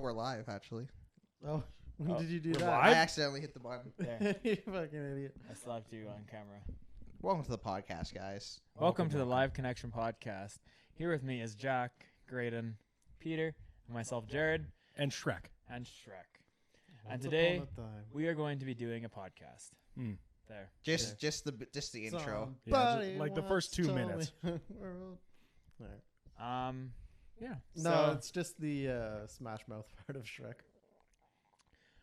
we're live, actually. Oh, when did you do we're that? I live? accidentally hit the button. There. You fucking idiot. I slapped you on camera. Welcome to the podcast, guys. Welcome to the Live Connection podcast. Here with me is Jack, Grayden, Peter, and myself, Jarrod, And Shrek. and Shrek. And Once today upon a time. we are going to be doing a podcast. Mm. There. Just the intro. Somebody like the first 2 once told minutes. me world- Alright. Yeah. No, So, it's just the Smash Mouth part of Shrek.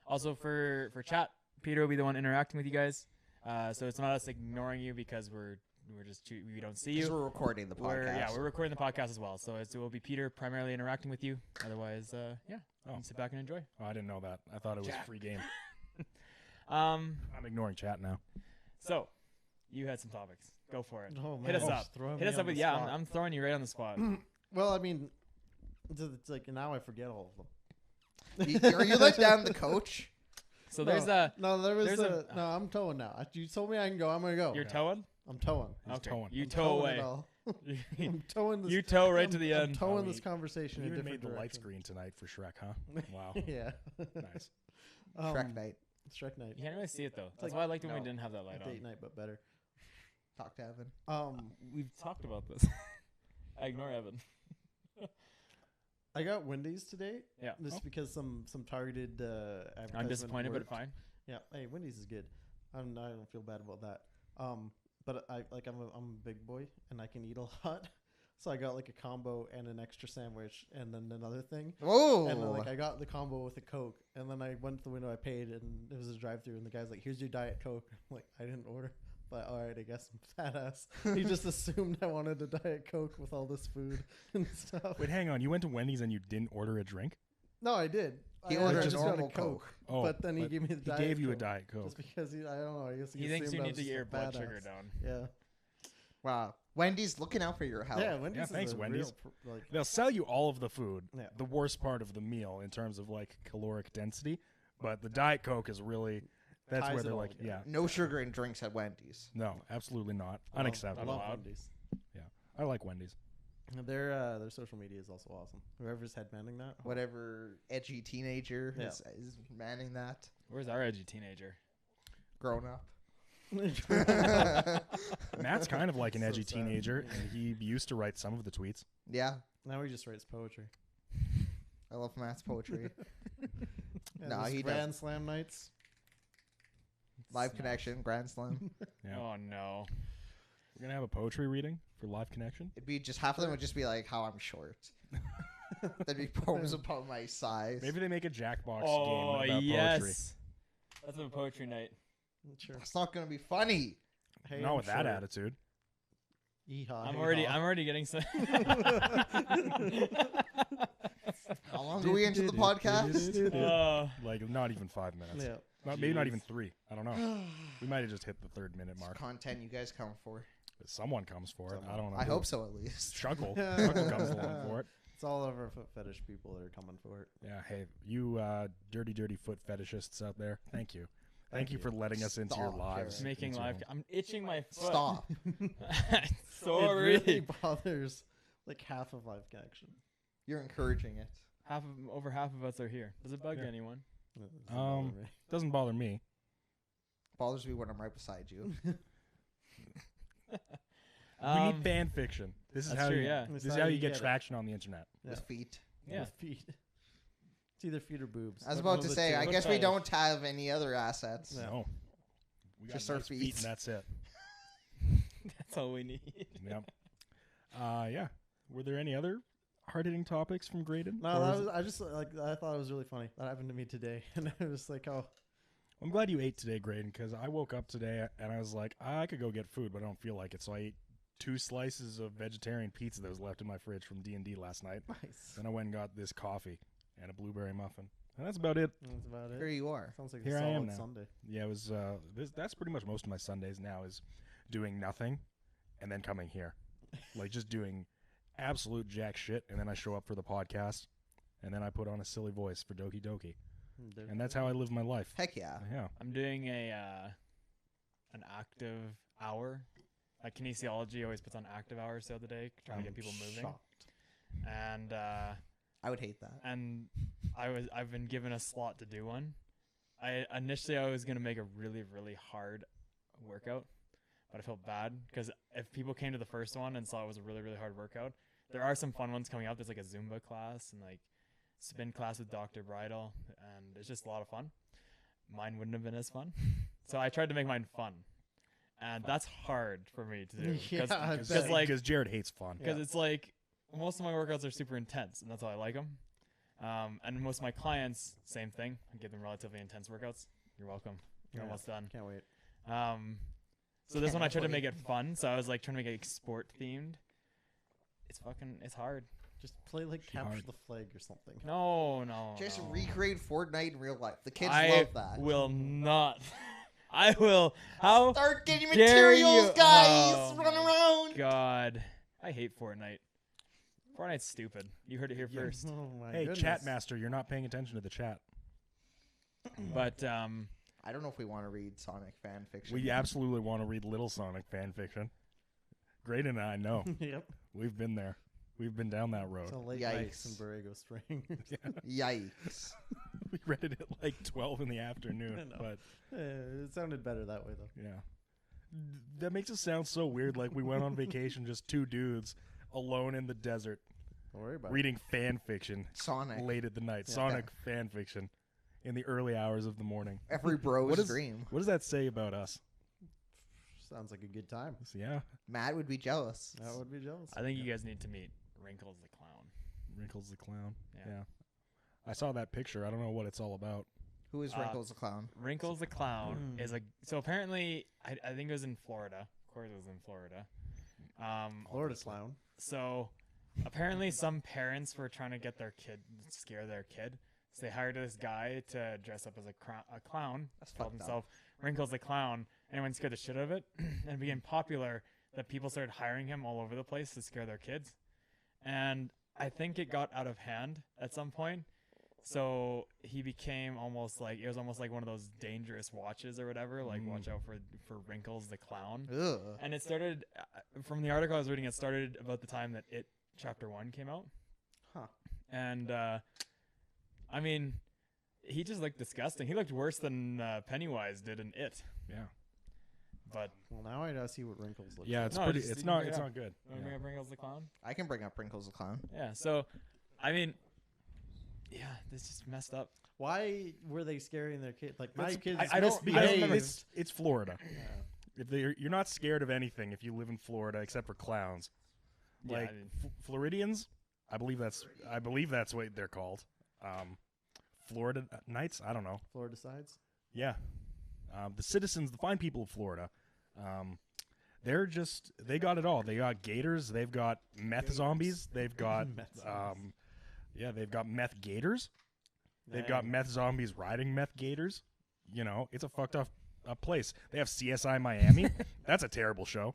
also for chat, Peter will be the one interacting with you guys. So it's not us ignoring you because we're just we don't see Because you. we're recording the podcast. We're recording the podcast as well. So it will be Peter primarily interacting with you. Otherwise, you can sit back and enjoy. Oh, I didn't know that. I thought it was Jack. free game. Um. I'm ignoring chat now. So, you had some topics. Go for it. Oh, man. Hit us up. Just throwing Hit me us on up with the yeah. spot. I'm throwing you right on the spot. Well, I mean, it's like now I forget all of them. Are you let down the coach? So No, there's a no. There was there's a no. I'm towing now. You told me I can go. I'm gonna go. you're towing. I'm towing. He's Okay, towing. you I'm tow towing it away. all. I'm towing this. You tow right I'm- to the I'm end. towing Oh, this conversation You in a even different made the light direction. screen tonight for Shrek, huh? Wow. Yeah. Nice. Shrek night. Shrek night. You can't really see it though. That's like- why I liked when we no. didn't have that light on. Date night, but better. Talk to Evan. We've talked about this. I ignore Evan. I got Wendy's today. Yeah. Just because some targeted advertisement. I'm disappointed, but worked. fine. Yeah. Hey, Wendy's is good. I don't feel bad about that. But I'm a big boy and I can eat a lot. So I got like a combo and an extra sandwich and then another thing. Whoa. And then like I got the combo with a Coke and then I went to the window, I paid, and it was a drive-through and the guy's like, "Here's your Diet Coke." I'm like, I didn't order. But all right, I guess I'm fat ass. He just assumed I wanted a Diet Coke with all this food and stuff. Wait, hang on. You went to Wendy's and you didn't order a drink? No, I did. He I ordered just a got normal Coke. Oh, but then he gave me the he Diet gave you a Coke. Diet Coke. Just because I don't know. I guess He thinks assumed you I need was to just get a your blood badass. sugar down. Yeah. Wow. Wendy's looking out for your health. Yeah, Wendy's Yeah, is thanks, a Wendy's. real They'll sell you all of the food, Yeah. the worst part of the meal in terms of like caloric density, but the Diet Coke is really, that's Ties where it they're all like, together. yeah. No sugar in drinks at Wendy's. No, absolutely not. I Unacceptable. love Wendy's. I like Wendy's. And their social media is also awesome. Whoever's headmanning that. Whatever edgy teenager Yeah. is manning that. Where's our edgy teenager? Grown up. Matt's kind of like an So edgy sad. teenager, Yeah. and he used to write some of the tweets. Yeah. Now he just writes poetry. I love Matt's poetry. Yeah, No, those he Grand Slam nights. Live Snap. connection, Grand Slam. Yeah. Oh no. We're going to have a poetry reading for Live Connection. It'd be just half of them would just be like how I'm short. There'd be poems about my size. Maybe they make a Jackbox Oh game about yes. poetry. That's a poetry night. Sure. That's not gonna be funny. Hey, Not I'm with that short. attitude. Yeehaw, I'm hey-haw. already getting some. How long are we into the podcast? Like, not even 5 minutes. Yeah. Maybe not Jeez. even 3. I don't know. We might have just hit the 3rd-minute mark. Content you guys come for. Someone comes for it. I don't know. I who. hope so at least. Shuckle. Shuckle comes along for it. It's all of our foot fetish people that are coming for it. Yeah, hey, you dirty foot fetishists out there, thank you. Thank you for letting us into your Stop, lives. Jared. Making into live. your- I'm itching my foot. Stop. Sorry. It really bothers like half of Live Connection. You're encouraging it. Over half of us are here. Does it bug Yeah. anyone? It doesn't bother me. Doesn't bother me. Bothers me when I'm right beside you. We need fan fiction. This is that's how true, you. yeah. This is how you get it. traction on the internet. Yeah. With feet. Yeah. With feet. It's either feet or boobs. I was One about of to the say, two. I Foot guess we fetish. don't have any other assets. Yeah. No, we got Just our nice feet. and that's it. That's all we need. Yep. Yeah. Were there any other hard-hitting topics from Grayden? No, Or that was was, it- I just like I thought it was really funny. That happened to me today, and I was like, oh, I'm glad you ate today, Grayden, because I woke up today and I was like, I could go get food, but I don't feel like it. So I ate 2 slices of vegetarian pizza that was left in my fridge from D&D last night. nice. Then I went and got this coffee and a blueberry muffin. And that's about it. That's about Here it. you are. Sounds like Here a I am solid now. Sunday. Yeah, it was. That's pretty much most of my Sundays now is doing nothing and then coming here. Like just doing absolute jack shit. And then I show up for the podcast and then I put on a silly voice for Doki Doki. And that's how I live my life. Heck yeah. Yeah. I'm doing an active hour. Like kinesiology always puts on active hours the other day, trying to get people moving. Shocked. And I would hate that. and I've been given a slot to do one. Initially I was gonna make a really hard workout, but I felt bad because if people came to the first one and saw it was a really hard workout, there are some fun ones coming up. There's like a Zumba class and like spin class with Dr. Bridal, and it's just a lot of fun. Mine wouldn't have been as fun, so I tried to make mine fun, and that's hard for me to do Yeah, I because bet. like Because Jarrod hates fun. because it's like most of my workouts are super intense, and that's how I like them. And most of my clients, same thing. I give them relatively intense workouts. You're welcome. You're Yeah. almost done. Can't wait. So this one I tried to Can't make wait. it fun. So I was like trying to make it sport themed. It's hard. Just play like She hard. capture the flag or something. No. Just no. recreate Fortnite in real life. The kids I love that. will not. I will. How? Start getting dare materials, you- guys. Oh Run my around. God, I hate Fortnite. Fortnite's stupid. You heard it here first. Oh my Hey, goodness. chat master, you're not paying attention to the chat. But I don't know if we want to read Sonic fan fiction. We absolutely want to read Little Sonic fan fiction. Grayden and I know. Yep. We've been there. We've been down that road. So late nights in Yikes. Borrego Spring. Yikes. We read it at like 12 in the afternoon. I know. But It sounded better that way though. yeah. That makes it sound so weird. Like we went on vacation, just two dudes alone in the desert Don't worry about reading fan fiction Sonic. late at the night. Yeah. Sonic fan fiction in the early hours of the morning. Every bro's What is- dream. What does that say about us? it. Sounds like a good time. So, yeah, Matt would be jealous. I would be jealous. I think you guys need to meet Wrinkles the Clown. Wrinkles the Clown. Yeah. Yeah. I saw that picture. I don't know what it's all about. Who is Wrinkles the Clown? Wrinkles the Clown Mm. is so apparently I think it was in Florida. Of course it was in Florida. Florida clown. So apparently some parents were trying to get their kid, scare their kid. So they hired this guy to dress up as a clown. That's Called fucked up. himself Wrinkles the Clown. Anyone scared the shit out of it and it became popular that people started hiring him all over the place to scare their kids. And I think it got out of hand at some point. So he became almost like one of those dangerous watches or whatever. Like watch out for Wrinkles the Clown. Ugh. And it started from the article I was reading. It started about the time that It Chapter 1 came out. Huh. And I mean, he just looked disgusting. He looked worse than Pennywise did in It. Yeah. But Well, now I gotta see what Wrinkles looks Yeah, like. it's No, pretty. just- It's you not. can It's bring not good. want to Yeah. bring up Wrinkles the Clown? I can bring up Wrinkles the Clown. Yeah. So, I mean, yeah, this just messed up. Why were they scaring their kid? Like my That's- kids I don't misbehaved. remember. It's Florida. Yeah. If you're not scared of anything if you live in Florida except for clowns. Yeah, Like I mean- Floridians, I believe that's what they're called. Florida Knights, I don't know. Florida sides. Yeah. The citizens, the fine people of Florida, they got it all. They got gators. They've got meth zombies. They've got, Meth zombies. they've got meth gators. They've got Dang. meth zombies riding meth gators. You know, it's a fucked up place. They have CSI Miami. That's a terrible show.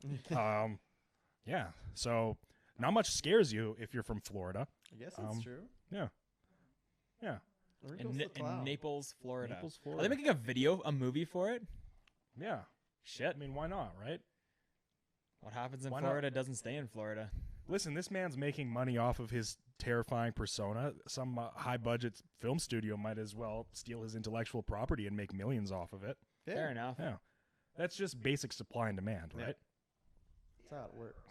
Yeah. So not much scares you if you're from Florida. I guess that's true. Yeah. Yeah. Wrinkles In, the in Clown. Naples, Florida. Naples, Are Florida. they making a movie for it? Yeah. Shit. I mean, why not, right? What happens in Why not? Florida doesn't stay in Florida. Listen, this man's making money off of his terrifying persona. Some high-budget film studio might as well steal his intellectual property and make millions off of it. Yeah, Fair enough. Yeah. That's just basic supply and demand, Yeah. right? that's how it works.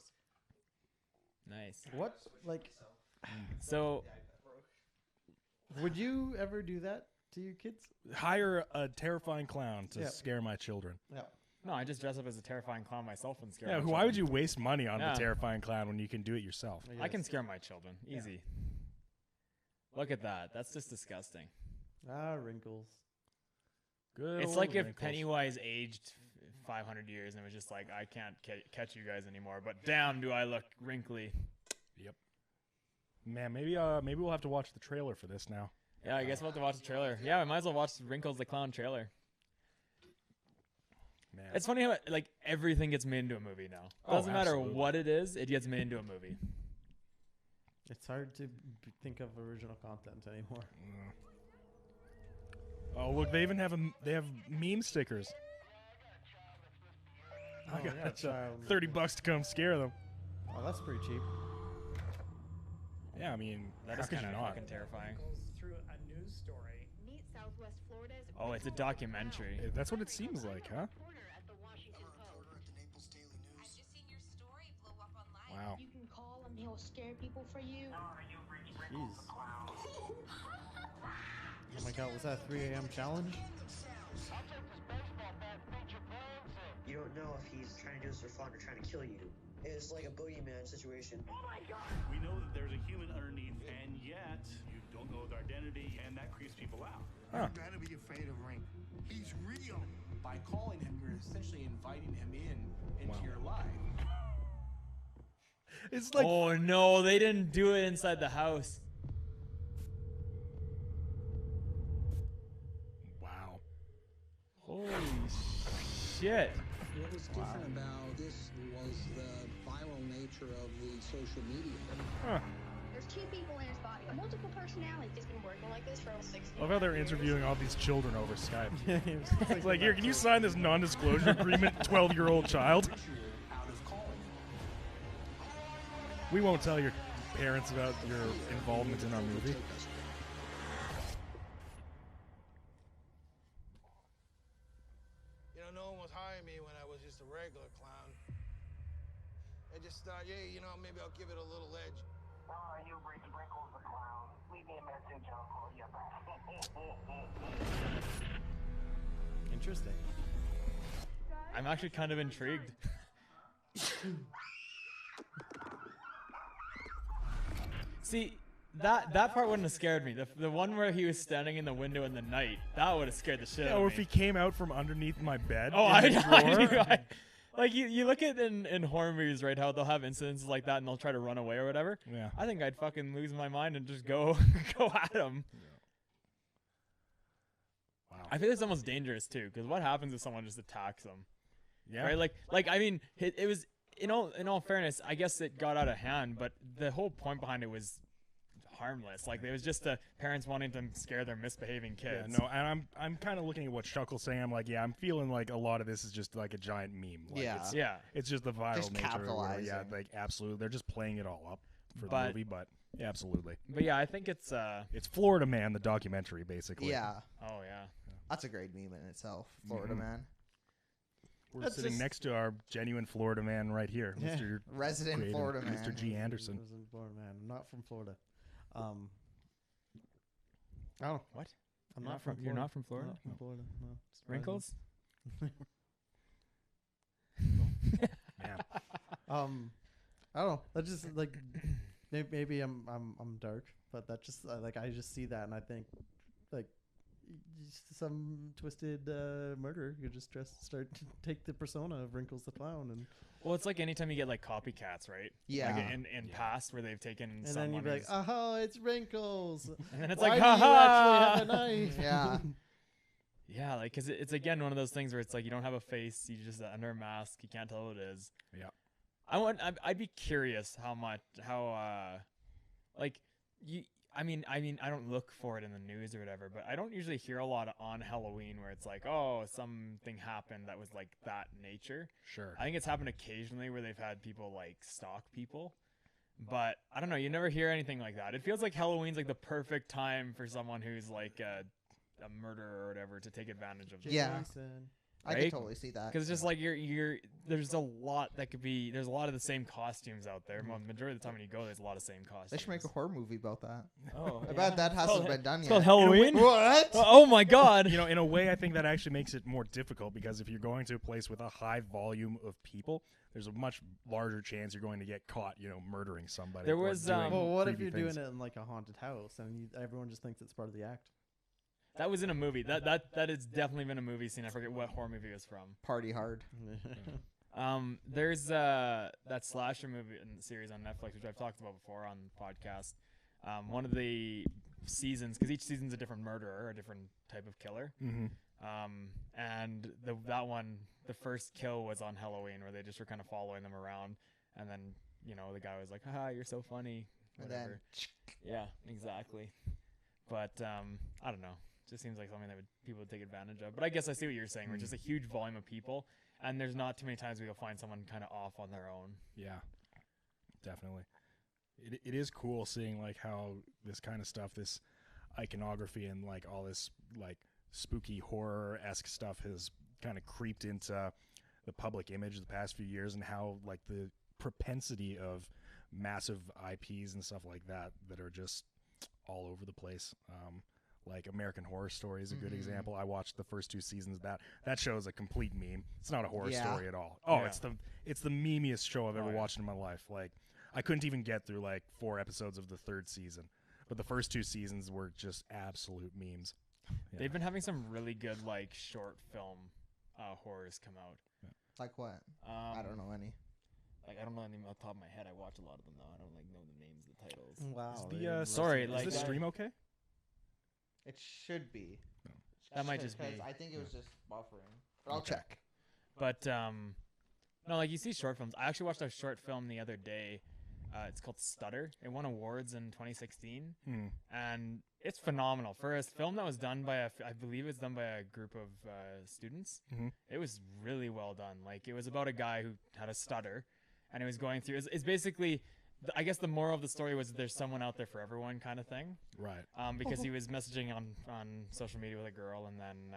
Nice. What like So, would you ever do that to your kids? Hire a terrifying clown to Yeah. scare my children. Yeah. no, I just dress up as a terrifying clown myself and scare Yeah, my why would children. you waste money on Yeah. the terrifying clown when you can do it yourself? I can scare my children. Easy. Look at that. That's just disgusting. Wrinkles. Good It's old like if Wrinkles. Pennywise aged 500 years and it was just like, I can't catch you guys anymore, but damn, do I look wrinkly. Yep. Man, maybe we'll have to watch the trailer for this now. Yeah, I guess we'll have to watch the trailer. Yeah, we might as well watch Wrinkles the Clown trailer. Man. It's funny how like everything gets made into a movie now. Oh, Doesn't matter absolutely. what it is, it gets made into a movie. It's hard to think of original content anymore. Oh, look, they even have they have meme stickers. I got child. $30 to come scare them. Oh, that's pretty cheap. Yeah, I mean, That how is could kind you of not? fucking terrifying. Goes through a news story. Meet Southwest Florida's Oh, it's a Wrinkles the documentary. That's what it seems like, huh? reporter at the Washington Post. I've just seen your story blow up online. Wow. You can call him, he'll scare people for you. Jeez. Oh my god, was that a 3 a.m. challenge? You don't know if he's trying to do this for fun or trying to kill you. It's like a boogeyman situation. We know that there's a human underneath, and yet you don't know his identity, and that creeps people out. Huh. You gotta be afraid of Ring. He's real. By calling him, you're essentially inviting him into Wow. your life. It's like Oh no, they didn't do it inside the house. wow. Holy shit. What was different about this was the viral nature of the social media. Huh. There's 2 people in his body, multiple personalities. He's been working like this for almost 6 years. Love how they're interviewing all these children over Skype. Yeah, he was It's like, here, can you sign this non-disclosure agreement, 12-year-old child? Out of calling. We won't tell your parents about your involvement in our movie. You know, no one was hiring me when I was just a regular clown. I just thought, yeah, you know, maybe I'll give it a little edge. You Wrinkles the Clown. Leave me a message, I'll call you back. Interesting. I'm actually kind of intrigued. See, that part wouldn't have scared me. The one where he was standing in the window in the night, that would have scared the shit out Yeah, of or me. if he came out from underneath my bed. Oh, in the drawer. Like you look at in horror movies, right? How they'll have incidents like that and they'll try to run away or whatever. Yeah. I think I'd fucking lose my mind and just go go at him. Wow. I feel it's almost dangerous too, because what happens if someone just attacks them? Yeah. Right? Like I mean, it was in all fairness, I guess it got out of hand, but the whole point behind it was harmless. Like it was just the parents wanting to scare their misbehaving kids. Yeah, no, and I'm kind of looking at what Shuckle's saying. I'm like, yeah, I'm feeling like a lot of this is just like a giant meme. Like Yeah. It's, Yeah. it's just the viral Just nature. Of it, where, yeah, capitalizing. like absolutely, they're just playing it all up for the But- movie. But yeah, absolutely, But yeah, I think it's it's Florida Man, the documentary, basically. Yeah, oh yeah. that's a great meme in itself. Florida man, We're That's sitting just- next to our genuine Florida Man right here, Yeah. Mr. resident Grayden, Florida man. Mr. G. Anderson. Resident Florida man. I'm not from Florida. Oh, What? I'm You're not from. You're Florida. not from Florida? Not from Florida. No. Wrinkles? Man. I don't know. I just like maybe I'm dark, but that just like I just see that and I think like just some twisted murderer could just start to take the persona of Wrinkles the Clown and Well, it's like anytime you get like copycats, right? Yeah. Like in past where they've taken and someone then you'd be like, who's- oh, it's Wrinkles. and then it's Why like, do you ha actually have a knife? Yeah. Yeah, like because it's again one of those things where it's like you don't have a face, you just under a mask, you can't tell who it is. Yeah. I'd be curious like you. I mean, I don't look for it in the news or whatever, but I don't usually hear a lot on Halloween where it's like, oh, something happened that was like that nature. Sure. I think it's happened occasionally where they've had people like stalk people, but I don't know. You never hear anything like that. It feels like Halloween's like the perfect time for someone who's like a murderer or whatever to take advantage of. Yeah. Jason. I can Right? totally see that. Because it's just like there's a lot that could be. There's a lot of the same costumes out there. Well, the majority of the time when you go, there's a lot of same costumes. They should make a horror movie about that. Oh, I bet that hasn't been done It's yet. called Halloween. What? Oh my god! You know, in a way, I think that actually makes it more difficult because if you're going to a place with a high volume of people, there's a much larger chance you're going to get caught, you know, murdering somebody. There or was, doing Well, what if creepy you're things. doing it in like a haunted house and everyone just thinks it's part of the act? That was in a movie. That has definitely been a movie scene. I forget what horror movie it was from. Party hard. There's that slasher movie series on Netflix, which I've talked about before on the podcast. One of the seasons, because each season's a different murderer, a different type of killer. Mm-hmm. And that one, the first kill was on Halloween, where they just were kind of following them around, and then the guy was like, "Haha, you're so funny," And whatever. then Yeah, exactly. But I don't know. Just seems like something that people would take advantage of. But I guess I see what you're saying. We're just a huge volume of people, and there's not too many times where you'll find someone kind of off on their own. Yeah, definitely. it is cool seeing like how this kind of stuff, this iconography and like all this like spooky horror-esque stuff has kind of creeped into the public image the past few years, and how like the propensity of massive IPs and stuff like that are just all over the place. Like American Horror Story is a good example. I watched the first 2 seasons of that show is a complete meme. It's not a horror story at all. Oh, it's the memeiest show I've ever watched in my life. Like I couldn't even get through like 4 episodes of the 3rd season, but the first 2 seasons were just absolute memes. Yeah. They've been having some really good like short film horrors come out. Yeah. Like what? I don't know any. Like I don't know any off the top of my head. I watch a lot of them though. I don't like know the names of the titles. Wow. Is the stream okay? It should be. That might just be. I think it was just buffering. But I'll check. But no, like you see short films. I actually watched a short film the other day. It's called Stutter. It won awards in 2016, and it's phenomenal for a film that was done by I believe it's done by a group of students. It was really well done. Like it was about a guy who had a stutter, and he was going through. It's basically. I guess the moral of the story was that there's someone out there for everyone kind of thing. Right. Because he was messaging on social media with a girl, and then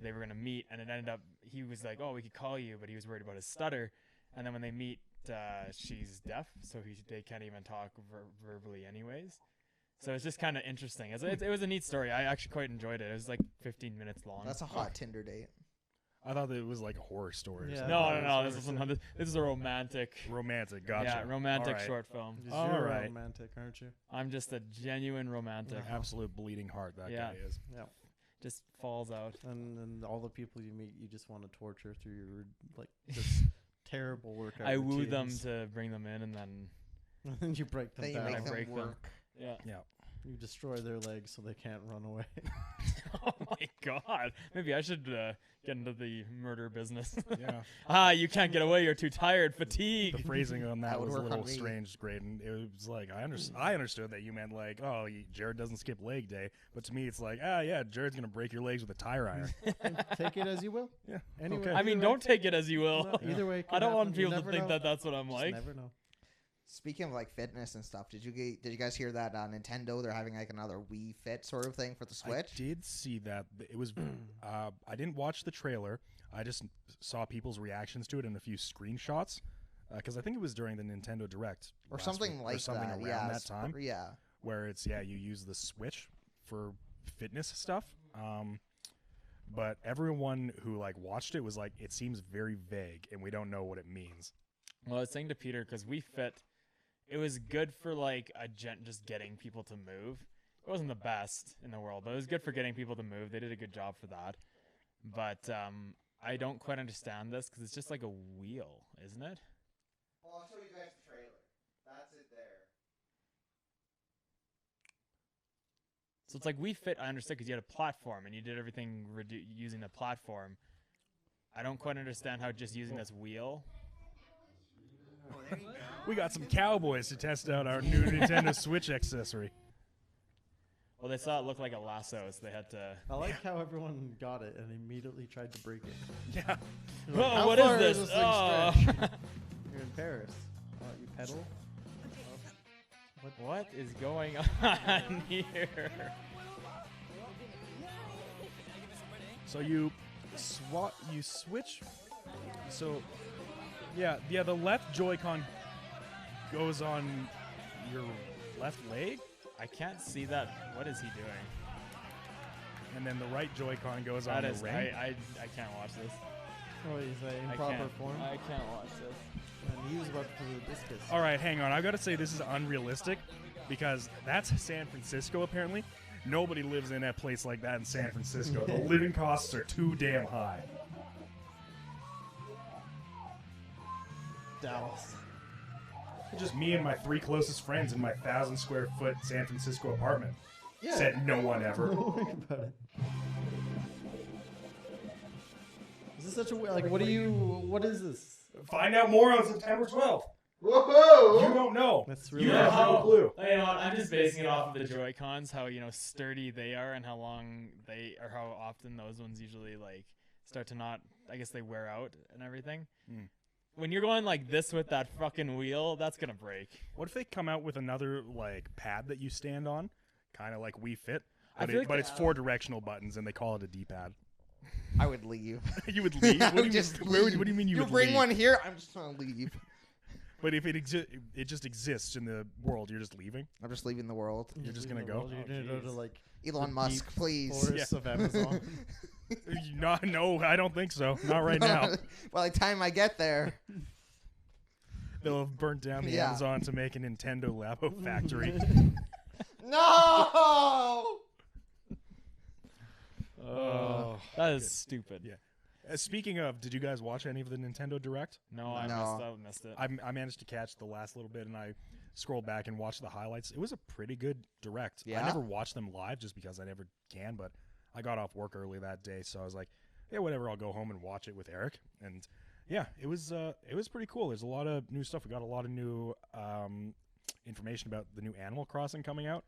they were going to meet, and it ended up, he was like, oh, we could call you, but he was worried about his stutter. And then when they meet, she's deaf, so they can't even talk verbally anyways. So it's just kind of interesting. It was a neat story. I actually quite enjoyed it. It was like 15 minutes long. That's a hot Tinder date. I thought that it was like a horror story. Yeah, no. This is a romantic. Romantic, gotcha. Yeah, romantic short film. You're romantic, aren't you? I'm just a genuine romantic. Absolute bleeding heart that guy is. Yeah. Just falls out. And all the people you meet, you just want to torture through your like just terrible workout. I woo them to bring them in, and then you break them down. I break them. Yeah. You destroy their legs so they can't run away. Oh my god. Maybe I should get into the murder business. You can't get away. You're too tired. Fatigue. The phrasing on that was a little strange, Grayden. It was like, I understood that you meant like, oh, Jarrod doesn't skip leg day. But to me, it's like, Jarrod's going to break your legs with a tire iron. Take it as you will. Yeah. Anyway, okay. I mean, don't take it as you will. No, either way. I don't want people to think that that's what I'm like. Never know. Speaking of like fitness and stuff, did you guys hear that Nintendo, they're having like another Wii Fit sort of thing for the Switch? I did see that. It was I didn't watch the trailer. I just saw people's reactions to it and a few screenshots because I think it was during the Nintendo Direct or something week, like or something that. around that time. Yeah, where it's you use the Switch for fitness stuff. But everyone who like watched it was like, it seems very vague and we don't know what it means. Well, I was saying to Peter, because Wii Fit, it was good for like just getting people to move. It wasn't the best in the world, but it was good for getting people to move. They did a good job for that. But I don't quite understand this because it's just like a wheel, isn't it? Well, I'll show you guys the trailer. That's it there. So it's like Wii Fit, I understood, because you had a platform and you did everything using the platform. I don't quite understand how just using this wheel. Oh, there you go. We got some cowboys to test out our new Nintendo Switch accessory. Well, they saw it look like a lasso, so they had to... I like how everyone got it and immediately tried to break it. Yeah. Whoa, what is this? Oh. You're in Paris. Oh, you pedal? What is going on here? So you switch. So yeah, the left Joy-Con goes on your left leg. I can't see that. What is he doing? And then the right Joy-Con goes on the ring. I can't watch this. Oh, he's in proper form. I can't watch this. And he was about to do the discus. All right, hang on. I've got to say this is unrealistic because that's San Francisco, apparently. Nobody lives in a place like that in San Francisco. The living costs are too damn high. Dallas. Just me and my 3 closest friends in my 1,000 square foot San Francisco apartment. Yeah. Said no one ever. Don't worry about it. Is this such a like? What is this? Find out more on September 12th. Whoa! You don't know. That's really you have no clue. You know what? I'm just basing it off of the Joy-Cons, how sturdy they are, and how long or how often those ones usually like start to not. I guess they wear out and everything. when you're going like this with that fucking wheel, that's gonna break. What if they come out with another like pad that you stand on, kind of like Wii Fit, I but, feel like but it's 4 directional buttons and they call it a D-pad? I would leave. You would leave? I What do would you just mean- where would- leave. what do you mean you You would bring leave? one here, I'm just gonna leave. But if it just exists in the world, you're just leaving. I'm just leaving the world. You're just gonna go. You're gonna go to like Elon the Musk, deep please. forests of Amazon. No, I don't think so. Not right now. By the time I get there, They'll have burnt down the Yeah. Amazon to make a Nintendo Labo factory. no. Oh, that is stupid. Yeah. Speaking of, did you guys watch any of the Nintendo Direct? No, I missed it. I managed to catch the last little bit, and I scrolled back and watched the highlights. It was a pretty good Direct. Yeah? I never watched them live just because I never can, but I got off work early that day, so I was like, yeah, whatever, I'll go home and watch it with Eric. And yeah, it was pretty cool. There's a lot of new stuff. We got a lot of new information about the new Animal Crossing coming out.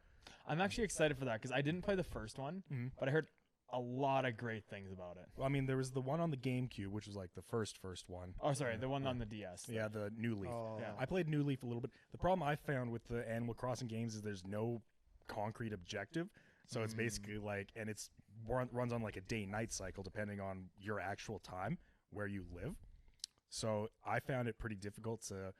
I'm actually excited for that because I didn't play the first one, but I heard a lot of great things about it. Well, I mean, there was the one on the GameCube, which was like the first one. Oh, sorry, the one on the DS. Yeah, the New Leaf. Oh. Yeah. I played New Leaf a little bit. The problem I found with the Animal Crossing games is there's no concrete objective. So it's basically like, and it's runs on like a day-night cycle depending on your actual time where you live. So I found it pretty difficult to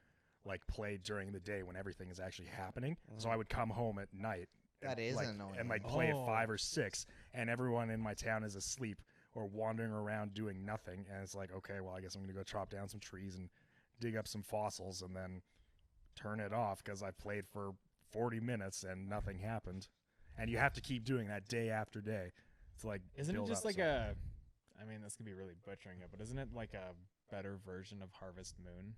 like play during the day when everything is actually happening. So I would come home at night. That is like, annoying. And like play at 5 or 6, and everyone in my town is asleep or wandering around doing nothing. And it's like, okay, well, I guess I'm gonna go chop down some trees and dig up some fossils and then turn it off because I played for 40 minutes and nothing happened. And you have to keep doing that day after day. It's like, Isn't it build just up like something. I mean, this could be really butchering it, but isn't it like a better version of Harvest Moon?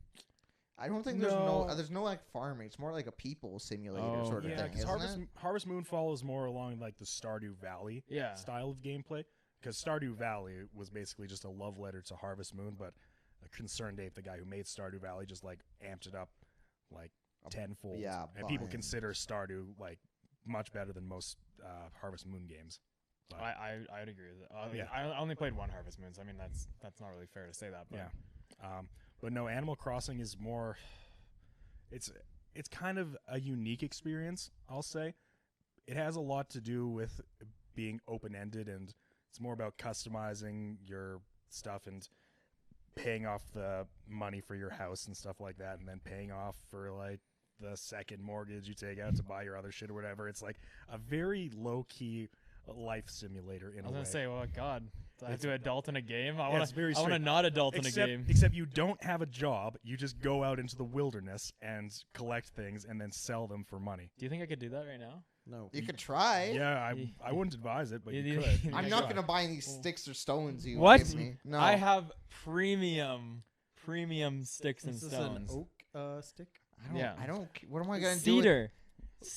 I don't think there's no like farming. It's more like a people simulator sort of yeah, thing, because isn't Harvest Moon follows more along like the Stardew Valley style of gameplay. Because Stardew Valley was basically just a love letter to Harvest Moon, but Concerned Ape, the guy who made Stardew Valley, just like amped it up like tenfold. Yeah, and people consider Stardew like much better than most Harvest Moon games. But I'd agree with it. I only played one Harvest Moon, so I mean that's not really fair to say that. But yeah. But no, Animal Crossing is more. It's kind of a unique experience, I'll say. It has a lot to do with being open-ended, and it's more about customizing your stuff and paying off the money for your house and stuff like that, and then paying off for like the second mortgage you take out to buy your other shit or whatever. It's like a very low-key life simulator in a way. I was gonna say, well, God, do I have to adult in a game? I Yeah, want it's very to. I want to strict. not adult in a game. Except you don't have a job. You just go out into the wilderness and collect things and then sell them for money. Do you think I could do that right now? No. You could try. Yeah, I wouldn't advise it, but you You- could. I'm not gonna buy any sticks or stones you What? give me. No. I have premium sticks and Is this stones. an oak stick? I don't. What am I gonna do? Cedar.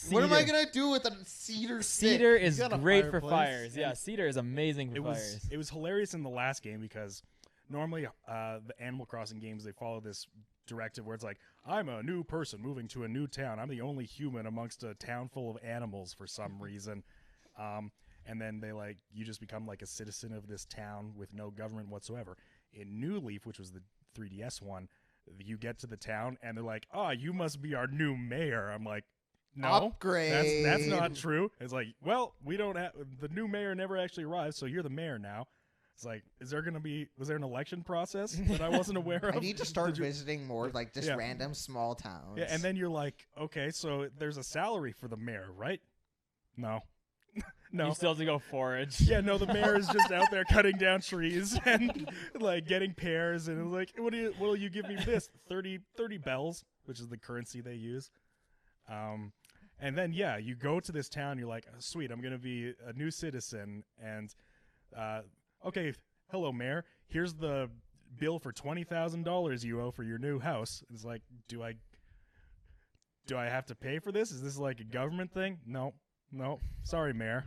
What am I gonna do with a cedar stick? Cedar is got a great for fireplace. fires. Yeah, cedar is amazing for It fires. was hilarious in the last game because normally the Animal Crossing games, they follow this directive where it's like, I'm a new person moving to a new town. I'm the only human amongst a town full of animals for some reason. And then they like, you just become like a citizen of this town with no government whatsoever. In New Leaf, which was the 3DS one, you get to the town and they're like, you must be our new mayor. I'm like, no, Upgrade. that's not true. It's like, well, we don't have, the new mayor never actually arrived, so you're the mayor now. It's like, was there an election process that I wasn't aware of? I need to start visiting more like just random small towns. Yeah, and then you're like, okay, so there's a salary for the mayor, right? No. No. You still have to go forage. Yeah, no, the mayor is just out there cutting down trees and like getting pears, and it's like, what'll you give me this? 30 bells, which is the currency they use. And then you go to this town, you're like, sweet, I'm gonna be a new citizen, and okay, hello mayor, here's the bill for $20,000 you owe for your new house. It's like, do I have to pay for this? Is this like a government thing? No, sorry mayor.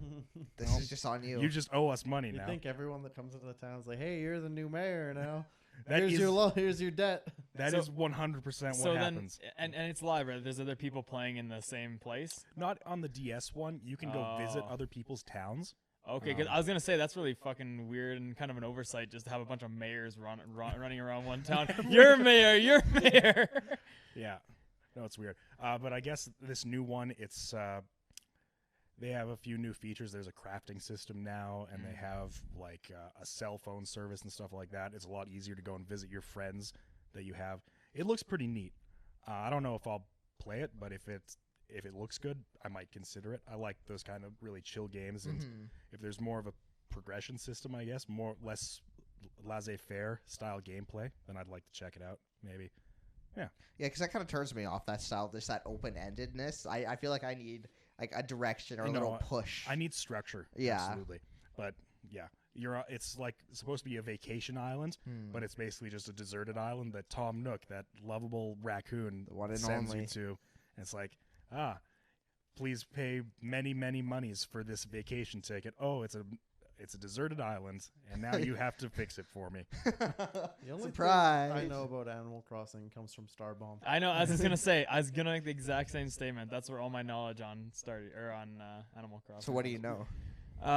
This is just on you. You just owe us money You now. think everyone that comes into the town is like, hey, you're the new mayor now. That here's is- your loan. Here's your debt. That is 100% what So then, happens. and it's live, right? There's other people playing in the same place. Not on the DS one. You can go visit Oh. other people's towns. Okay, 'cause I was gonna say that's really fucking weird and kind of an oversight just to have a bunch of mayors running around one town. You're mayor. You're mayor. Yeah, no, it's weird. But I guess this new one, it's they have a few new features. There's a crafting system now, and they have like a cell phone service and stuff like that. It's a lot easier to go and visit your friends that you have. It looks pretty neat. I don't know if I'll play it, but if it looks good, I might consider it. I like those kind of really chill games, and if there's more of a progression system, I guess, less laissez-faire style gameplay, then I'd like to check it out. Maybe, yeah, because that kind of turns me off that style, just that open-endedness. I feel like I need like a direction or a little push. I need structure. Yeah, absolutely. But yeah, it's like supposed to be a vacation island, but it's basically just a deserted island that Tom Nook, that lovable raccoon, sends you to. And it's like, please pay many, many monies for this vacation ticket. Oh, it's a deserted island, and now you have to fix it for me. The only Surprise! thing I know about Animal Crossing comes from Starbomb. I know. I was just gonna say. I was gonna make the exact same statement. That's where all my knowledge on Animal Crossing. So what do you know?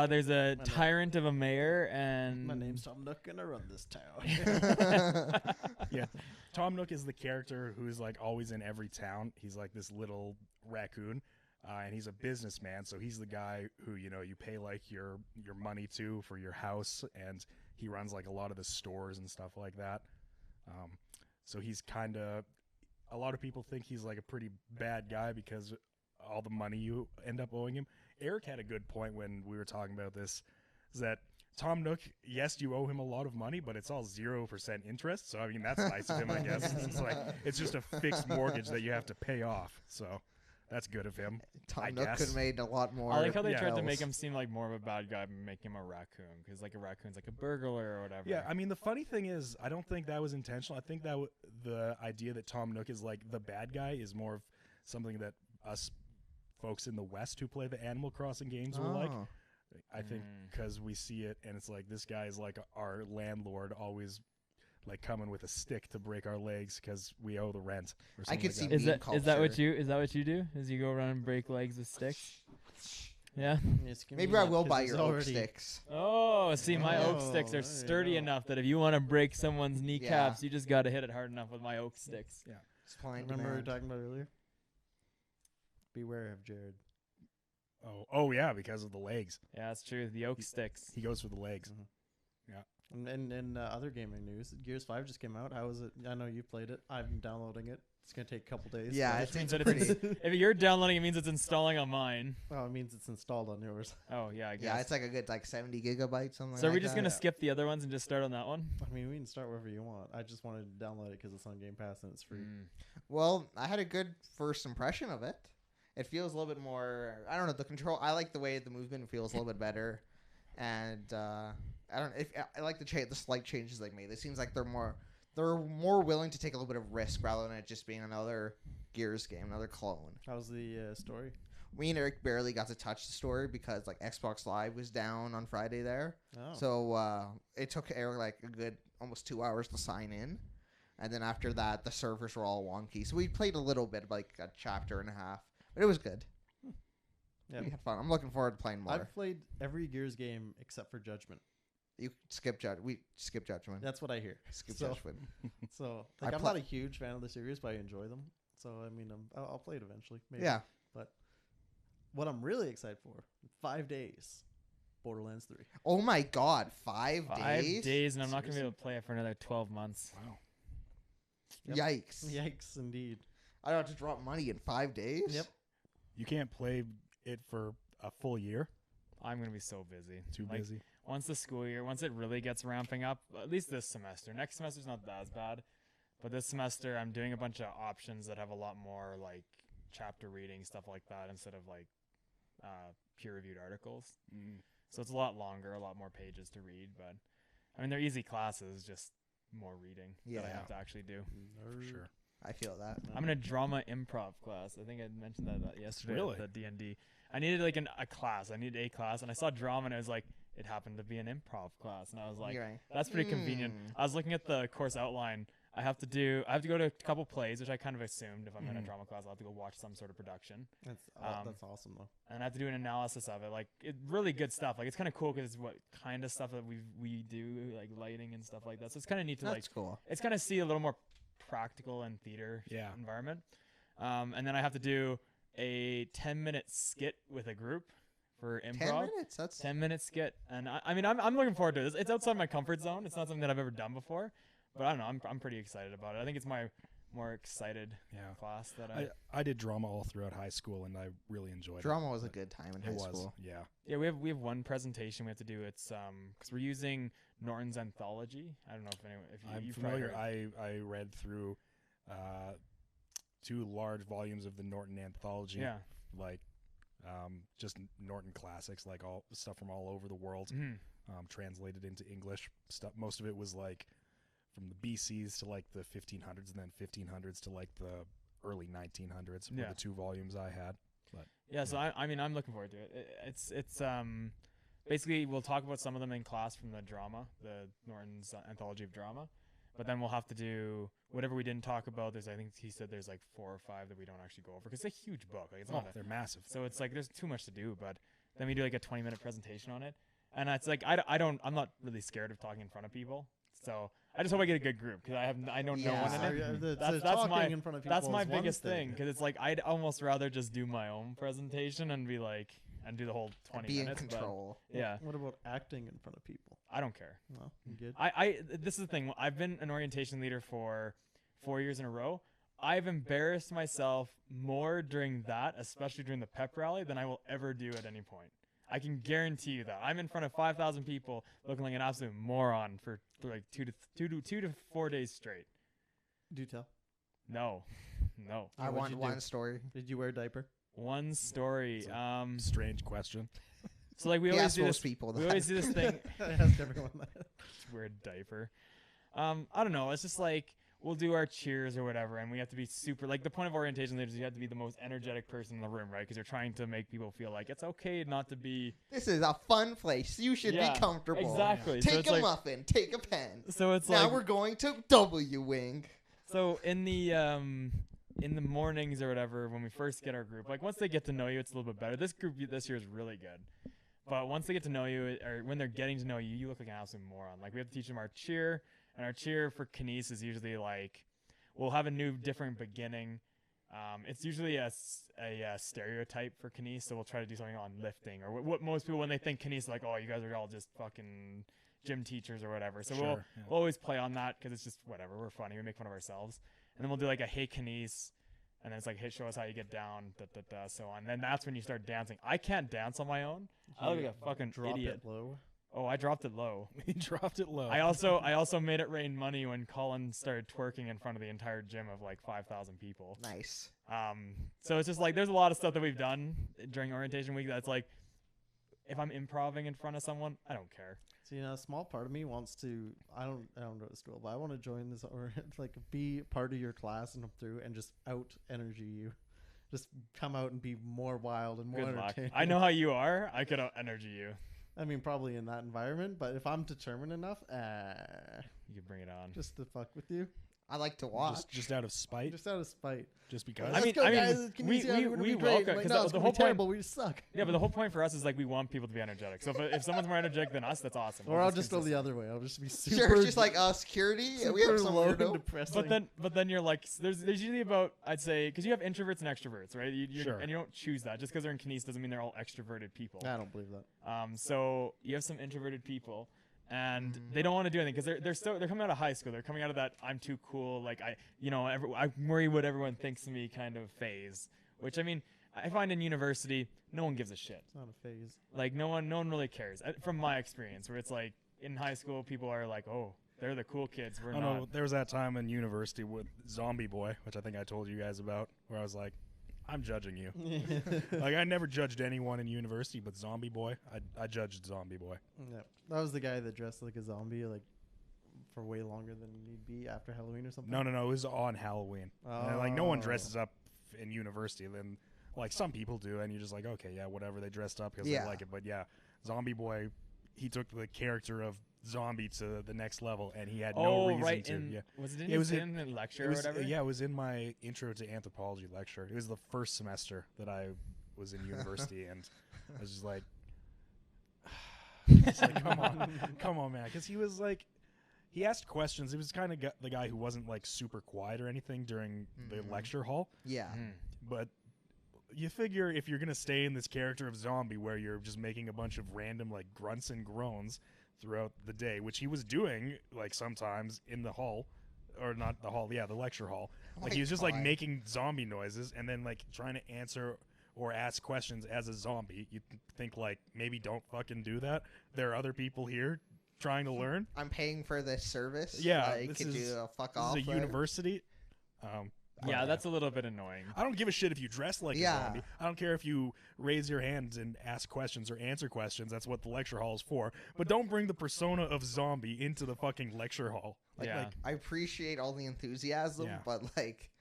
There's a tyrant of a mayor, and my name's Tom Nook, and I run this town. Yeah, Tom Nook is the character who's like always in every town. He's like this little raccoon, and he's a businessman. So he's the guy who you pay like your money to for your house, and he runs like a lot of the stores and stuff like that. So he's kind of, a lot of people think he's like a pretty bad guy because all the money you end up owing him. Eric had a good point when we were talking about this, is that Tom Nook, yes, you owe him a lot of money, but it's all 0% interest. So, I mean, that's nice of him, I guess. It's just a fixed mortgage that you have to pay off. So that's good of him. Tom Nook could have made a lot more. I like how they tried to make him seem like more of a bad guy and make him a raccoon, because like a raccoon's like a burglar or whatever. Yeah, I mean, the funny thing is, I don't think that was intentional. I think that the idea that Tom Nook is like the bad guy is more of something that us folks in the West who play the Animal Crossing games will like. I think because we see it, and it's like this guy is like our landlord, always like coming with a stick to break our legs because we owe the rent. Or I could like see is that what you do? Is you go around and break legs with sticks? Yeah. Maybe I will buy your oak sticks. Oh, see, my oak sticks are sturdy enough that if you want to break someone's kneecaps, you just got to hit it hard enough with my oak sticks. Yeah. Remember we were talking about earlier? Beware of Jarrod. Oh yeah, because of the legs. Yeah, that's true. The oak sticks. He goes for the legs. Yeah. And other gaming news, Gears 5 just came out. How is it? I know you played it. I'm downloading it. It's gonna take a couple days. Yeah, it means that pretty. If you're downloading, it means it's installing on mine. Oh, it means it's installed on yours. Oh yeah, I guess. Yeah, it's like a good 70 gigabytes something. So are we just gonna skip the other ones and just start on that one? I mean, we can start wherever you want. I just wanted to download it because it's on Game Pass and it's free. Well, I had a good first impression of it. It feels a little bit more. I don't know, the control. I like the way the movement feels a little bit better, and I don't. I like the slight changes they made. It seems like they're more willing to take a little bit of risk rather than it just being another Gears game, another clone. How's the story? Me and Eric barely got to touch the story because like Xbox Live was down on Friday there, Oh. so it took Eric like a good almost 2 hours to sign in, and then after that the servers were all wonky. So we played a little bit, like a chapter and a half. But it was good. Yeah. We had fun. I'm looking forward to playing more. I've played every Gears game except for Judgment. We skip Judgment. That's what I hear. Skip Judgment. So I'm not a huge fan of the series, but I enjoy them. So I mean, I'll play it eventually. Maybe. Yeah. But what I'm really excited for, 5 days, Borderlands 3. Oh my God, 5 days? 5 days, and I'm not gonna be able to play it for another 12 months. Wow. Yep. Yikes. Yikes, indeed. I don't have to drop money in 5 days? Yep. You can't play it for a full year. I'm gonna be so busy. Too busy. Once the school year, once it really gets ramping up, at least this semester. Next semester's not as bad, but this semester I'm doing a bunch of options that have a lot more like chapter reading, stuff like that, instead of like peer-reviewed articles. So it's a lot longer, a lot more pages to read. But I mean, they're easy classes, just more reading that I have to actually do. For sure. I feel that. I'm in a drama improv class. I think I mentioned that yesterday Really? at the D&D. I needed like a class. I needed a class, and I saw drama, and I was like, it happened to be an improv class, and I was like, You're right. that's pretty convenient. I was looking at the course outline. I have to go to a couple plays, which I kind of assumed if I'm in a drama class, I'll have to go watch some sort of production. That's awesome though. And I have to do an analysis of it. Like, really good stuff. Like, it's kind of cool because it's what kind of stuff that we do, like lighting and stuff like that. So it's kind of neat to That's cool. It's kind of see a little more practical and theater environment. And then I have to do a 10-minute skit with a group for improv. 10 minutes? That's 10-minute skit. And I mean, I'm looking forward to it. It's outside my comfort zone. It's not something that I've ever done before. But I don't know. I'm pretty excited about it. I think it's my more excited class that I did drama all throughout high school, and I really enjoyed it. Drama was a good time in high school. Yeah. Yeah, we have one presentation we have to do. It's because we're using Norton's anthology. I don't know if you've familiar. Heard. I read through 2 large volumes of the Norton anthology. Yeah. Like just Norton classics, like all stuff from all over the world, translated into English stuff. Most of it was like from the BCs to like the 1500s, and then 1500s to like the early 1900s. Were the 2 volumes I had. But so I mean, I'm looking forward to it. It's basically we'll talk about some of them in class from the drama, the Norton's anthology of drama, but then we'll have to do whatever we didn't talk about. I think he said there's like 4 or 5 that we don't actually go over because it's a huge book. Like, it's they're massive. So it's like there's too much to do. But then we do like a 20-minute presentation on it, and it's like I'm not really scared of talking in front of people. So I just hope I get a good group because I don't know one in it. That's my biggest thing because it's like I'd almost rather just do my own presentation and be like and do the whole 20 minutes. Be in control. Yeah. What about acting in front of people? I don't care. No, you good. This is the thing. I've been an orientation leader for 4 years in a row. I've embarrassed myself more during that, especially during the pep rally, than I will ever do at any point. I can guarantee you that. I'm in front of 5,000 people looking like an absolute moron for like 2 to 4 days straight. Do tell. No. I want one story. Did you wear a diaper? One story. Strange question. So like we always do this. People we always do this thing. I ask everyone that. Wear a diaper. I don't know. It's just like we'll do our cheers or whatever, and we have to be super. Like the point of orientation leaders, you have to be the most energetic person in the room, right? Because you're trying to make people feel like it's okay not to be. This is a fun place. You should be comfortable. Exactly. Take a muffin. Take a pen. So it's now like we're going to W Wing. So in the mornings or whatever, when we first get our group, like once they get to know you, it's a little bit better. This group this year is really good. But once they get to know you, or when they're getting to know you, you look like an absolute moron. Like we have to teach them our cheer, and our cheer for Kines is usually like, we'll have a new, different beginning. It's usually a stereotype for Kines, so we'll try to do something on lifting, or what most people, when they think Kines, like, oh, you guys are all just fucking gym teachers or whatever. So we'll always play on that because it's just whatever. We're funny. We make fun of ourselves. And then we'll do like a hey Kines, and then it's like, hey, show us how you get down, so on. And then that's when you start dancing. I can't dance on my own. I look like a fucking idiot. It low. Oh, I dropped it low. He dropped it low. I also made it rain money when Colin started twerking in front of the entire gym of like 5,000 people. Nice. So it's just like there's a lot of stuff that we've done during orientation week that's like, if I'm improving in front of someone, I don't care. See, a small part of me wants to. I don't go to school, but I want to join this or like be part of your class and come through and just out energy you. Just come out and be more wild and more entertaining. I know how you are. I could out energy you. I mean, probably in that environment, but if I'm determined enough, you can bring it on. Just to fuck with you. I like to watch. Just out of spite. Just out of spite. Just because. I mean, we welcome because the whole point. Terrible, we just suck. Yeah, but the whole point for us is like we want people to be energetic. So if someone's more energetic than us, that's awesome. Or I'll just go the other way. I'll just be super. Sure, it's just like security. We have some low and depressing. But then you're like, there's usually about, I'd say, because you have introverts and extroverts, right? Sure. And you don't choose that. Just because they're in Kines doesn't mean they're all extroverted people. I don't believe that. So you have some introverted people. And they don't want to do anything because they're coming out of high school. They're coming out of that I'm too cool, like I worry what everyone thinks of me kind of phase. Which I mean, I find in university, no one gives a shit. It's not a phase. Like no one really cares. From my experience, where it's like in high school, people are like, oh, they're the cool kids. We're not. No, there was that time in university with Zombie Boy, which I think I told you guys about, where I was like, I'm judging you. Like I never judged anyone in university, but Zombie Boy, I judged Zombie Boy. Yeah, that was the guy that dressed like a zombie, like for way longer than need be after Halloween or something. No, it was on Halloween. And, like no one dresses up in university. Then like some people do, and you're just like, okay, yeah, whatever. They dressed up because they like it. But yeah, Zombie Boy, he took the character of zombie to the next level, and he had no reason right. to. Yeah. Was it in It was in the lecture It was, or whatever? yeah, it was in my intro to anthropology lecture. It was the first semester that I was in university, and I was just like, come on, man, because he was like, he asked questions. He was kind of the guy who wasn't like super quiet or anything during the lecture hall. Yeah. But you figure if you're gonna stay in this character of zombie where you're just making a bunch of random like grunts and groans throughout the day, which he was doing like sometimes in the hall, or not the hall, the lecture hall. Like he was just like making zombie noises and then like trying to answer or ask questions as a zombie. You think like maybe don't fucking do that. There are other people here trying to learn. I'm paying for this service. Yeah, like, could you fuck this off? is a university. Yeah, that's a little bit annoying. I don't give a shit if you dress like a zombie. I don't care if you raise your hands and ask questions or answer questions. That's what the lecture hall is for. But don't bring the persona of zombie into the fucking lecture hall. Like, I appreciate all the enthusiasm, but like,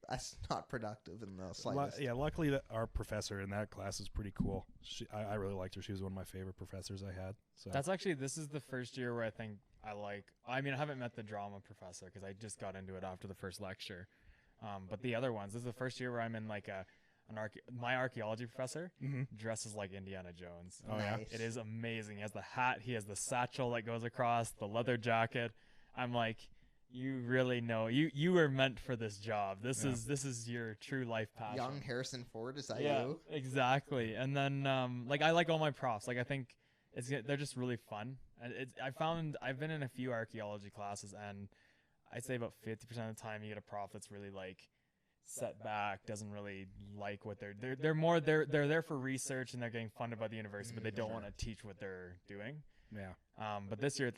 that's not productive in the slightest. Luckily that our professor in that class is pretty cool. I really liked her. She was one of my favorite professors I had. So That's actually, this is the first year where I think I haven't met the drama professor because I just got into it after the first lecture. But the other ones, this is the first year where I'm in like my archaeology professor dresses like Indiana Jones. Oh, yeah? It is amazing. He has the hat, he has the satchel that goes across, the leather jacket. I'm like, you really know, you were meant for this job. This is your true life passion. Young Harrison Ford, is that Yeah, you? exactly. And then like I like all my profs. Like I think they're just really fun. And I've been in a few archaeology classes, and I'd say about 50% of the time you get a prof that's really like set back, doesn't really like what they're there for research and they're getting funded by the university, but they don't want to teach what they're doing. Yeah. But this year it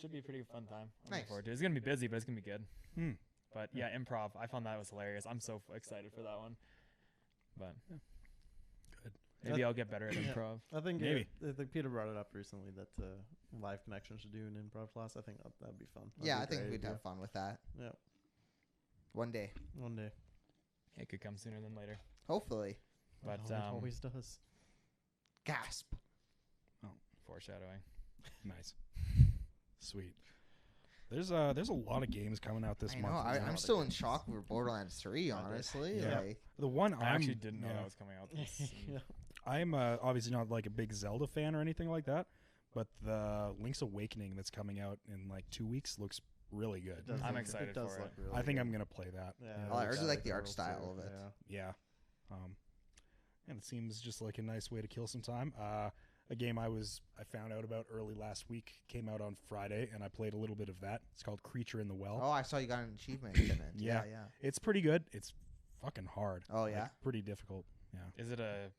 should be a pretty fun time. I'm looking forward to it. It's gonna be busy, but it's gonna be good. But yeah, improv. I found that was hilarious. I'm so excited for that one. But good. Maybe I'll get better at improv. I think maybe. I think Peter brought it up recently that Live Connection should do an improv class. I think that'd be fun. I think we'd have fun with that. Yeah. One day. It could come sooner than later. Hopefully. But it always does. Gasp. Oh, foreshadowing. Nice. Sweet. There's a lot of games coming out this month. I'm still in shock over Borderlands 3, honestly. Yeah. The one I actually didn't know that was coming out. I'm obviously not like a big Zelda fan or anything like that, but the Link's Awakening that's coming out in like 2 weeks looks really good. I'm excited for it. Really I think good. I'm gonna play that. Yeah, I really like the art style of it. Yeah. And it seems just like a nice way to kill some time. A game I found out about early last week came out on Friday, and I played a little bit of that. It's called Creature in the Well. Oh, I saw you got an achievement in it. Yeah. It's pretty good. It's fucking hard. Oh, yeah? Like, pretty difficult. Yeah. Is it a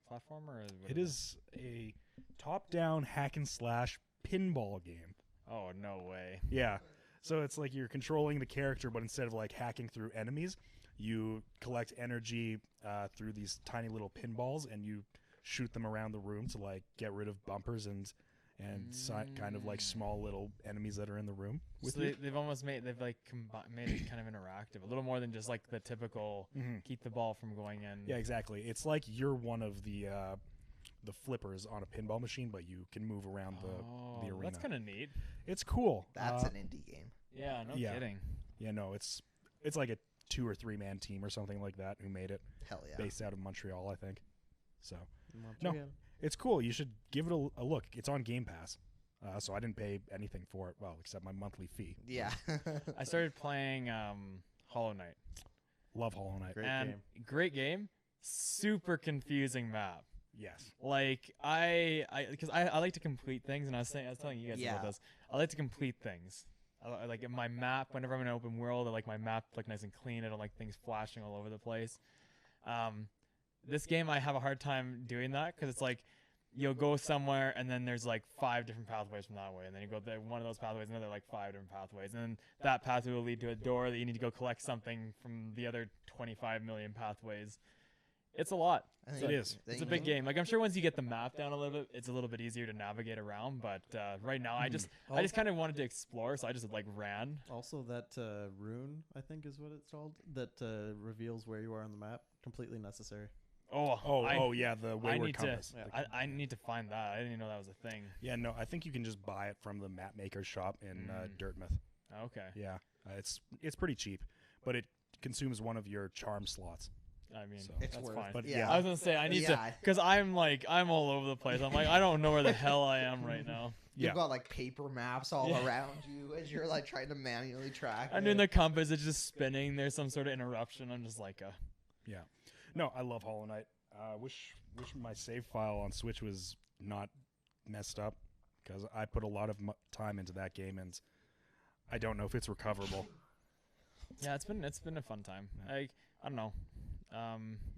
platformer? It is a top-down hack and slash pinball game. Oh, no way. Yeah. So it's like you're controlling the character, but instead of like hacking through enemies, you collect energy through these tiny little pinballs, and you shoot them around the room to like get rid of bumpers and kind of like small little enemies that are in the room. So they've almost made it kind of interactive, a little more than just like the typical keep the ball from going in. Yeah, exactly. It's like you're one of the flippers on a pinball machine, but you can move around the arena. That's kind of neat. It's cool. That's an indie game. Yeah, no kidding. Yeah, no, it's like a 2 or 3 man team or something like that who made it. Hell yeah. Based out of Montreal, I think. So no, it's cool. You should give it a look. It's on Game Pass, so I didn't pay anything for it, well, except my monthly fee. Yeah. I started playing Hollow Knight. Love Hollow Knight. Great game. Super confusing map. Yes. Like I like to complete things, and I was telling you guys about this. I like to complete things. I like in my map. Whenever I'm in an open world, I like my map look nice and clean. I don't like things flashing all over the place. This game, I have a hard time doing that because it's like you'll go somewhere and then there's like 5 different pathways from that way, and then you go there, one of those pathways, another like 5 different pathways, and then that pathway will lead to a door that you need to go collect something from the other 25 million pathways. It's a lot. It is. It's a big game. Like I'm sure once you get the map down a little bit, it's a little bit easier to navigate around. But right now, I just kind of wanted to explore, so I just like ran. Also, that rune, I think, is what it's called, that reveals where you are on the map. Completely necessary. Yeah, the Wayward Compass. I need to find that. I didn't even know that was a thing. Yeah, no, I think you can just buy it from the map maker shop in Dirtmouth. Okay. Yeah, it's pretty cheap, but it consumes one of your charm slots. I mean, so it's that's worth fine. But yeah. I was gonna say I need to, because I'm all over the place. I'm like, I don't know where the hell I am right now. You've got like paper maps all around you as you're like trying to manually track. I'm doing the compass. It's just spinning. There's some sort of interruption. I'm just like, yeah. No, I love Hollow Knight. Wish my save file on Switch was not messed up, because I put a lot of time into that game, and I don't know if it's recoverable. Yeah, it's been a fun time. I don't know.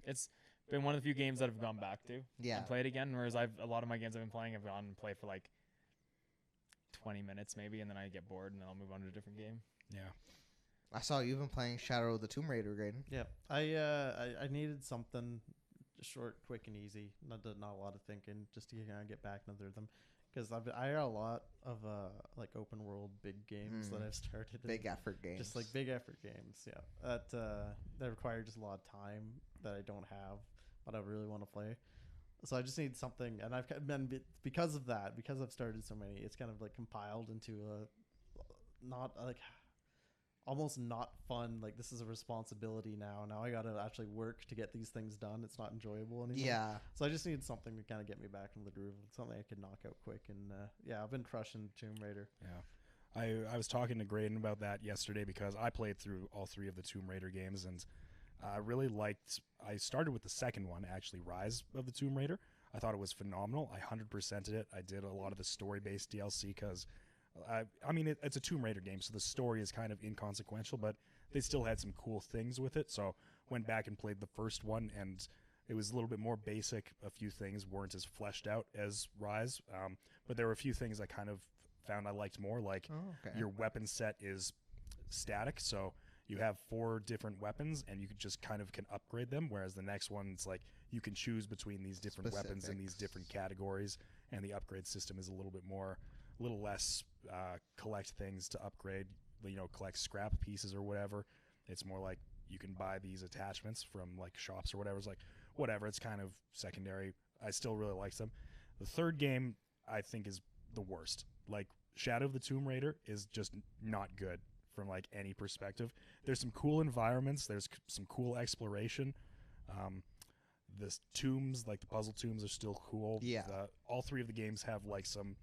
It's been one of the few games that I've gone back to and played again. Whereas a lot of my games I've been playing, I've gone and played for like 20 minutes maybe, and then I get bored and then I'll move on to a different game. Yeah. I saw you've been playing Shadow of the Tomb Raider, Grayden. Yeah, I needed something short, quick, and easy. Not a lot of thinking, just to kind of get back into the rhythm. Because I got a lot of like open world big games that I've started. Big effort games. Just like big effort games, yeah. That require just a lot of time that I don't have, but I really want to play. So I just need something, and I've been because of that, because I've started so many, it's kind of like compiled into a not like almost not fun. Like, this is a responsibility now. Now I got to actually work to get these things done. It's not enjoyable anymore. Yeah. So I just need something to kind of get me back in the groove, something I could knock out quick. And yeah, I've been crushing Tomb Raider. Yeah. I was talking to Grayden about that yesterday, because I played through all 3 of the Tomb Raider games, and I really liked. I started with the second one, actually, Rise of the Tomb Raider. I thought it was phenomenal. I 100%ed it. I did a lot of the story-based DLC because, I mean, it's a Tomb Raider game, so the story is kind of inconsequential, but they still had some cool things with it. So went back and played the first one, and it was a little bit more basic. A few things weren't as fleshed out as Rise, but there were a few things I kind of found I liked more. Like your weapon set is static, so you have 4 different weapons, and you just kind of can upgrade them, whereas the next one, it's like you can choose between these different weapons in these different categories, and the upgrade system is a little less collect things to upgrade, collect scrap pieces or whatever. It's more like you can buy these attachments from like shops or whatever. It's like, whatever, it's kind of secondary. I still really like them. The third game, I think, is the worst. Like, Shadow of the Tomb Raider is just not good from like any perspective. There's some cool environments, there's some cool exploration. The tombs, like the puzzle tombs, are still cool. Yeah. All 3 of the games have like some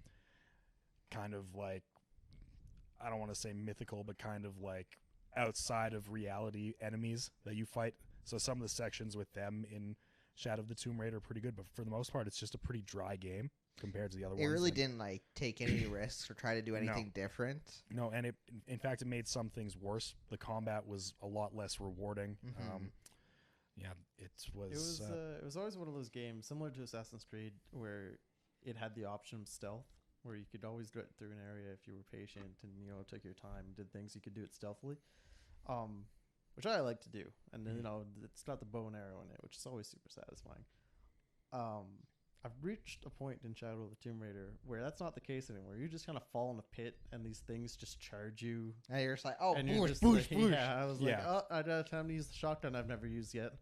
kind of like, I don't want to say mythical, but kind of like outside of reality enemies that you fight. So some of the sections with them in Shadow of the Tomb Raider are pretty good, but for the most part, it's just a pretty dry game compared to the other ones. It really didn't like take any risks or try to do anything different. No, and in fact, it made some things worse. The combat was a lot less rewarding. Yeah, it was always one of those games similar to Assassin's Creed where it had the option of stealth, where you could always get through an area if you were patient and took your time and did things. You could do it stealthily, which I like to do. And then it's got the bow and arrow in it, which is always super satisfying. I've reached a point in Shadow of the Tomb Raider where that's not the case anymore. You just kind of fall in a pit and these things just charge you. And you're just like, oh, boosh, boosh, boosh. Yeah, I was like, oh, I don't have time to use the shotgun I've never used yet.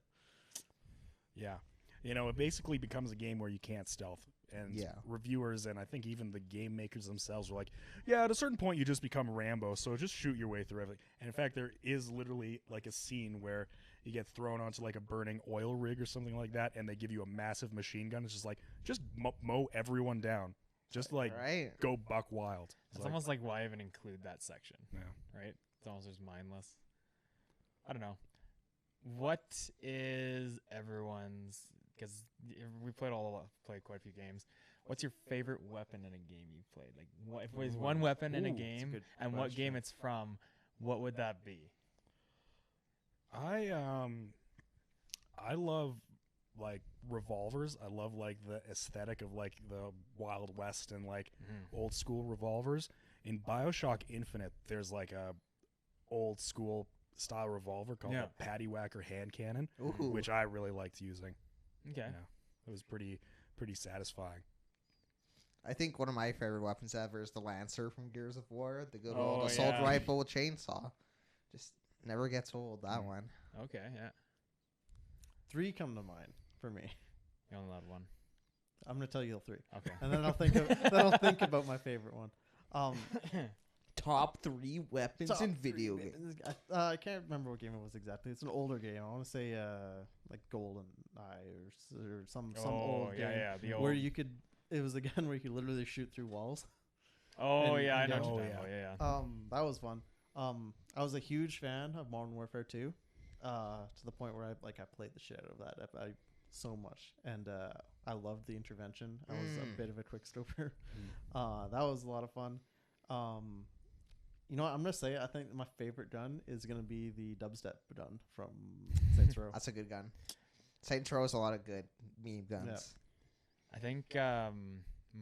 Yeah. It basically becomes a game where you can't stealth. And reviewers, and I think even the game makers themselves, were like, yeah, at a certain point you just become Rambo, so just shoot your way through everything. And in fact, there is literally like a scene where you get thrown onto like a burning oil rig or something like that, and they give you a massive machine gun. It's just like, just mow everyone down. Just like go buck wild. It's almost like, why even include that section? Yeah. Right? It's almost just mindless. I don't know. What is everyone's... Because we played quite a few games. What's your favorite weapon in a game you've played? Like, if there's one weapon in a game and what game it's from, what would that be? I love like revolvers. I love like the aesthetic of like the Wild West and like old school revolvers. In BioShock Infinite, there's like a old school style revolver called a Paddywhacker hand cannon, which I really liked using. Okay. Yeah, it was pretty satisfying. I think one of my favorite weapons ever is the Lancer from Gears of War, the good old assault rifle with chainsaw. Just never gets old, that one. Okay, yeah. 3 come to mind. for me. You only allowed one. I'm gonna tell you all 3. Okay. And then I'll think about my favorite one. Top 3 weapons in video games. I can't remember what game it was exactly. It's an older game. I want to say like Golden Eye or some old game the old. where you could. It was a gun where you could literally shoot through walls. Oh And yeah, I know. get- What you're talking about. Yeah. That was fun. I was a huge fan of Modern Warfare 2, to the point where I played the shit out of that so much, and I loved the intervention. I was a bit of a quickscoper. That was a lot of fun. You know what? I'm gonna say I think my favorite gun is gonna be the dubstep gun from Saints Row. That's a good gun. Saints Row has a lot of good meme guns. Yeah. I think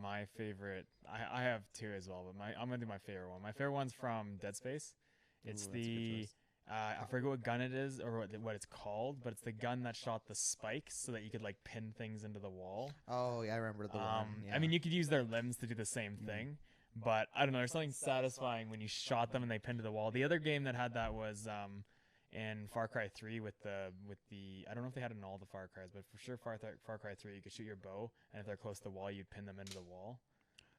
my favorite. I have 2 as well, but I'm gonna do my favorite one. My favorite one's from Dead Space. It's the I forget what gun it is or what it's called, but it's the gun that shot the spikes so that you could like pin things into the wall. Oh yeah, I remember the one. Yeah. I mean, you could use their limbs to do the same thing, but I don't know. There's something satisfying when you shot them and they pinned to the wall. The other game that had that was in Far Cry 3 with the I don't know if they had it in all the Far Cries, but for sure Far Cry 3 you could shoot your bow, and if they're close to the wall, you'd pin them into the wall.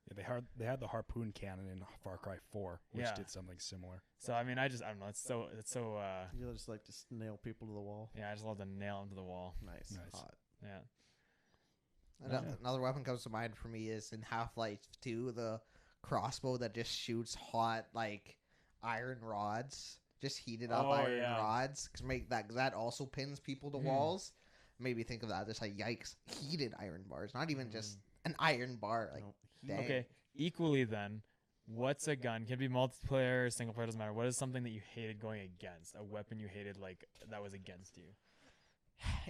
Yeah, they had the harpoon cannon in Far Cry 4, which did something similar. So I mean, I don't know. It's so. You just like to nail people to the wall. Yeah, I just love to nail them to the wall. Nice. Hot. Yeah. Another weapon comes to mind for me is in Half-Life 2, the crossbow that just shoots hot like iron rods, just heated up iron rods. Cause that also pins people to walls. Maybe think of that. Just like yikes, heated iron bars, not even just an iron bar. Like dang. Okay. Equally then, what's a gun? Can be multiplayer, single player, doesn't matter. What is something that you hated going against? A weapon you hated like that was against you?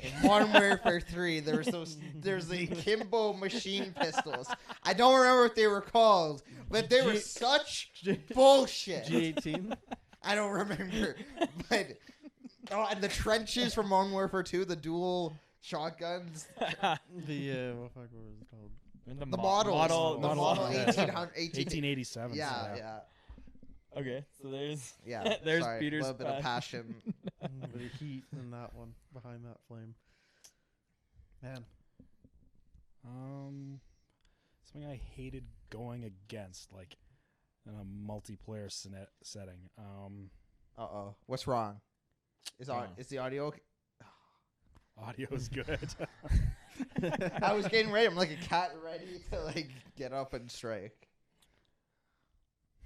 In Modern Warfare 3, there's the Kimbo machine pistols. I don't remember what they were called, but they were such bullshit. G18. I don't remember, but and the trenches from Modern Warfare 2, the dual shotguns. What was it called? The model 1887. Yeah. Okay, so there's there's sorry, Peter's a little bit of passion. A bit of heat in that one behind that flame. Man. Something I hated going against, like in a multiplayer setting. What's wrong? Is the audio okay? Audio is good. I was getting ready. I'm like a cat ready to like get up and strike.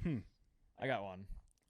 I got one.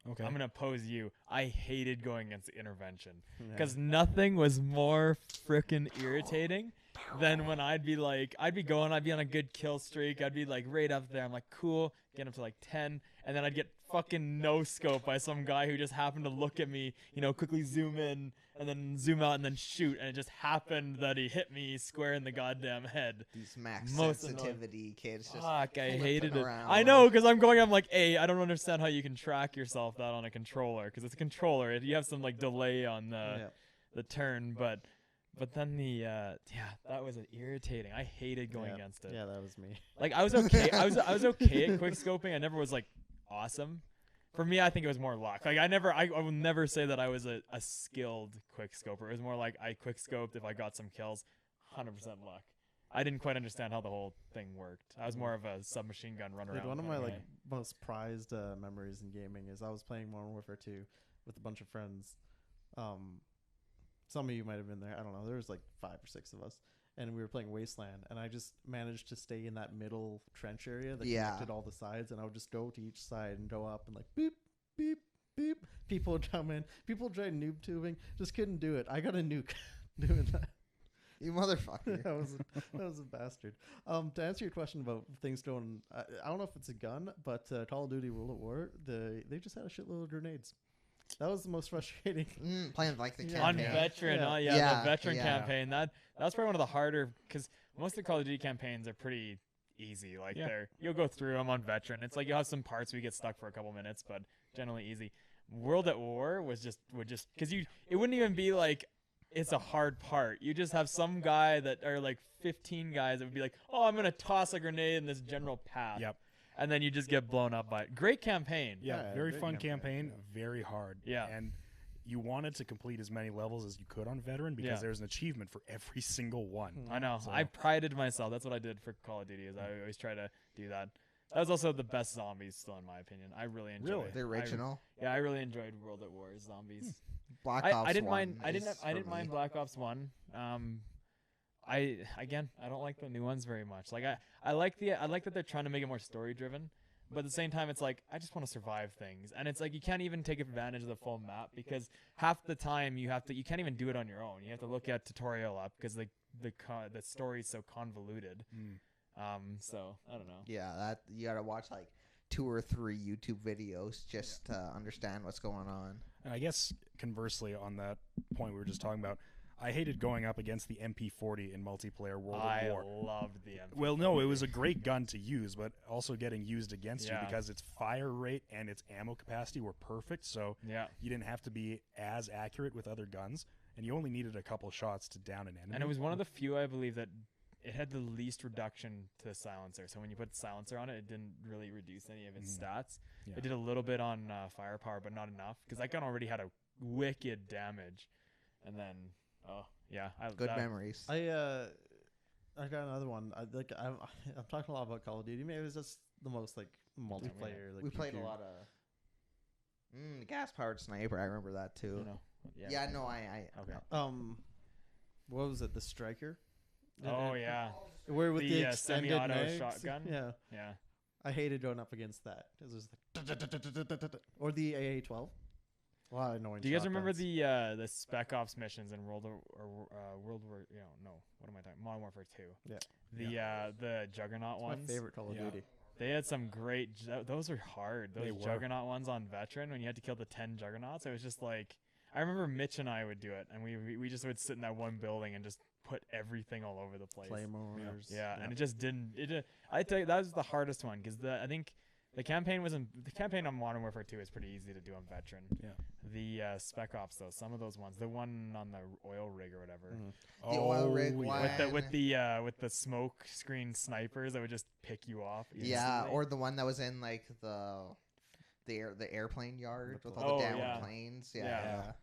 Okay. I'm gonna pose you. I hated going against the intervention because nothing was more freaking irritating than when I'd be on a good kill streak. I'd be like right up there. I'm like cool, get up to like 10, and then I'd get fucking no scope by some guy who just happened to look at me, quickly zoom in and then zoom out and then shoot, and it just happened that he hit me square in the goddamn head. These max sensitivity kids just fuck, I hated it. around. I know, because I'm like, hey, I don't understand how you can track yourself that on a controller, because it's a controller. You have some like delay on the turn, but then that was irritating. I hated going against it. Yeah, that was me. Like I was okay. I was okay at quick scoping. I never was like awesome. For me, I think it was more luck. Like I will never say that I was a skilled quick scoper. It was more like I quick scoped if I got some kills, 100% luck. I didn't quite understand how the whole thing worked. I was more of a submachine gun runner. One of my most prized memories in gaming is I was playing Modern Warfare 2 with a bunch of friends. Some of you might have been there. I don't know. There was like 5 or 6 of us. And we were playing Wasteland, and I just managed to stay in that middle trench area that connected all the sides, and I would just go to each side and go up and like beep, beep, beep. People would come in. People would try noob tubing. Just couldn't do it. I got a nuke doing that. You motherfucker. that was a bastard. To answer your question about things going, I don't know if it's a gun, but Call of Duty World at War, they just had a shitload of grenades. That was the most frustrating. Playing like the campaign. On veteran, the veteran campaign. That was probably one of the harder, because most of the Call of Duty campaigns are pretty easy. Like you'll go through them on veteran. It's like you'll have some parts where you get stuck for a couple minutes, but generally easy. World at War would just because it wouldn't even be like it's a hard part. You just have some guy that are like 15 guys that would be like, oh, I'm gonna toss a grenade in this general path. Yep. And then you just get blown up by it. Great campaign. Yeah, very fun campaign. Very hard. Yeah. And you wanted to complete as many levels as you could on veteran because there's an achievement for every single one. I know. So. I prided myself. That's what I did for Call of Duty. Is I always try to do that. That was also the best zombies, still in my opinion. I really enjoyed the original. I really enjoyed World at War zombies. Black Ops. I didn't 1 mind. I didn't mind Black Ops 1. I don't like the new ones very much. Like I like that they're trying to make it more story driven, but at the same time it's like I just want to survive things, and it's like you can't even take advantage of the full map because half the time you can't even do it on your own. You have to look at tutorial up because the story is so convoluted. So I don't know. Yeah, that you gotta watch like 2 or 3 YouTube videos just to understand what's going on. And I guess conversely on that point we were just talking about, I hated going up against the MP40 in multiplayer World at War. I loved the MP40. Well, no, it was a great gun to use, but also getting used against you because its fire rate and its ammo capacity were perfect, so you didn't have to be as accurate with other guns, and you only needed a couple shots to down an enemy. And it was one of the few, I believe, that it had the least reduction to the silencer. So when you put silencer on it, it didn't really reduce any of its stats. Yeah. It did a little bit on firepower, but not enough, because that gun already had a wicked damage. And then... Oh yeah, good memories. I got another one. I'm talking a lot about Call of Duty. Maybe it was just the most like multiplayer. We played a lot of gas powered sniper. I remember that too. Okay. What was it? The Striker. Oh yeah. Where with the extended semi-auto shotgun. Yeah. I hated going up against that. It was like or the AA-12. Wow, do you guys remember the Spec Ops missions in World War? What am I talking? Modern Warfare 2. Yeah. The Juggernaut ones. My favorite Call of Duty. They had some great. Those were hard. Those Juggernaut ones on Veteran when you had to kill the 10 Juggernauts. It was just like I remember Mitch and I would do it, and we just would sit in that one building and just put everything all over the place. Claymores. Yeah, and it just didn't. I tell you, that was the hardest one because I think. The campaign on Modern Warfare 2 is pretty easy to do on Veteran. Yeah. The Spec Ops though, some of those ones, the one on the oil rig or whatever. The oil rig one. with the smoke screen snipers that would just pick you off. Instantly. Yeah, or the one that was in like the airplane yard with all the downed planes. Yeah,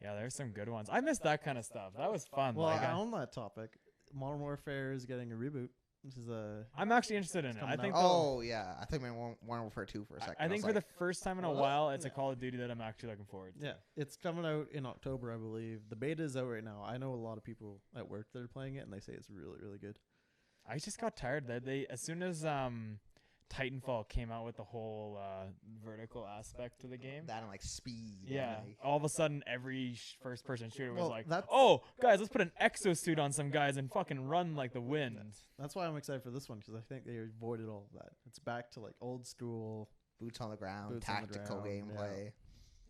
there's some good ones. I missed that kind of stuff. That was fun. Well, on that topic, Modern Warfare is getting a reboot. This is I'm actually interested in it. I think. I think I Modern Warfare 2 for a second. I think for the first time in a while, it's a Call of Duty that I'm actually looking forward to. Yeah, it's coming out in October, I believe. The beta is out right now. I know a lot of people at work that are playing it, and they say it's really, really good. I just got tired. As soon as Titanfall came out with the whole vertical aspect to the game. That and like speed. Yeah. Like... All of a sudden, every first-person shooter was like, "Oh, guys, let's put an exosuit on some guys and fucking run like the wind." That's why I'm excited for this one because I think they avoided all of that. It's back to like old school boots on the ground, tactical gameplay.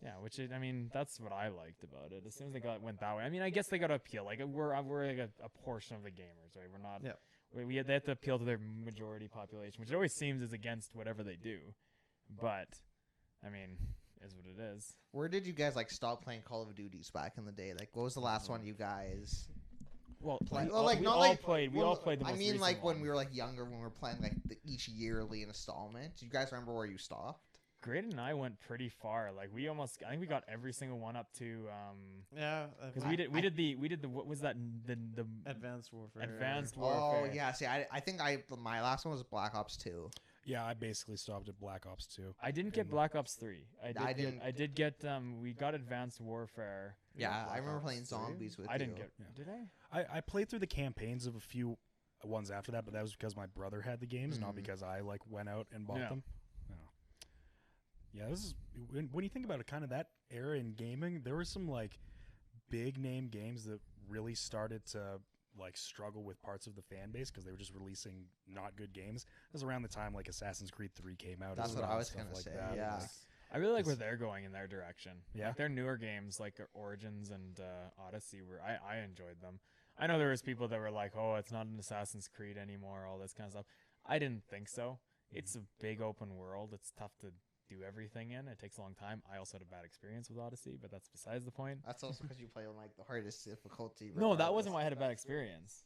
Yeah, which is, I mean, that's what I liked about it. As soon as they went that way, I mean, I guess they got to appeal. Like we're like a portion of the gamers, right? We're not. Yeah. They have to appeal to their majority population, which it always seems is against whatever they do. But, I mean, is what it is. Where did you guys like stop playing Call of Duties back in the day? Like, what was the last one you guys played? We all played the most recent like one. when we were like younger, when we were playing like each yearly installment. Do you guys remember where you stopped? Grayden and I went pretty far. Like I think we got every single one up to because we did the what was that the Advanced Warfare. Advanced Warfare. Oh yeah, see, I think my last one was Black Ops 2. Yeah, I basically stopped at Black Ops 2. I didn't get Black Ops 3. I did get we got Advanced Warfare. Yeah, I remember playing Zombies with you. I didn't get. Yeah. Did I? I played through the campaigns of a few ones after that, but that was because my brother had the games, not because I like went out and bought them. Yeah, this is when you think about it, kind of that era in gaming, there were some like big name games that really started to like struggle with parts of the fan base because they were just releasing not good games. It was around the time like Assassin's Creed 3 came out. That's what I was gonna say. That. Yeah, like, I really like where they're going in their direction. Yeah, like their newer games like Origins and Odyssey were I enjoyed them. I know there was people that were like, oh, it's not an Assassin's Creed anymore, all this kind of stuff. I didn't think so. It's a big open world. It's tough to do everything in. It takes a long time. I also had a bad experience with Odyssey, but that's besides the point. That's also because you play on like the hardest difficulty. No, that wasn't why I had a bad experience.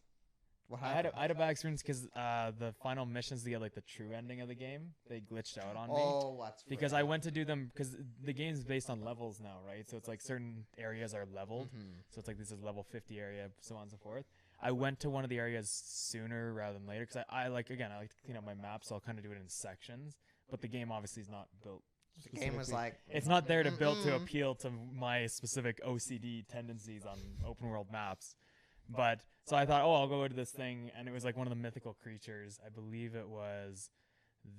What I happened? had a bad experience because the final missions to get like the true ending of the game, they glitched out on me. Oh, that's because I went to do them because the game's based on levels now, right? So it's like certain areas are leveled. So it's like this is level 50 area, so on and so forth. I went to one of the areas sooner rather than later because I like to clean up my map, so I'll kind of do it in sections. But the game obviously is not built. The game was like It's not there to build to appeal to my specific OCD tendencies on open world maps. But so I thought, oh, I'll go to this thing, and it was like one of the mythical creatures. I believe it was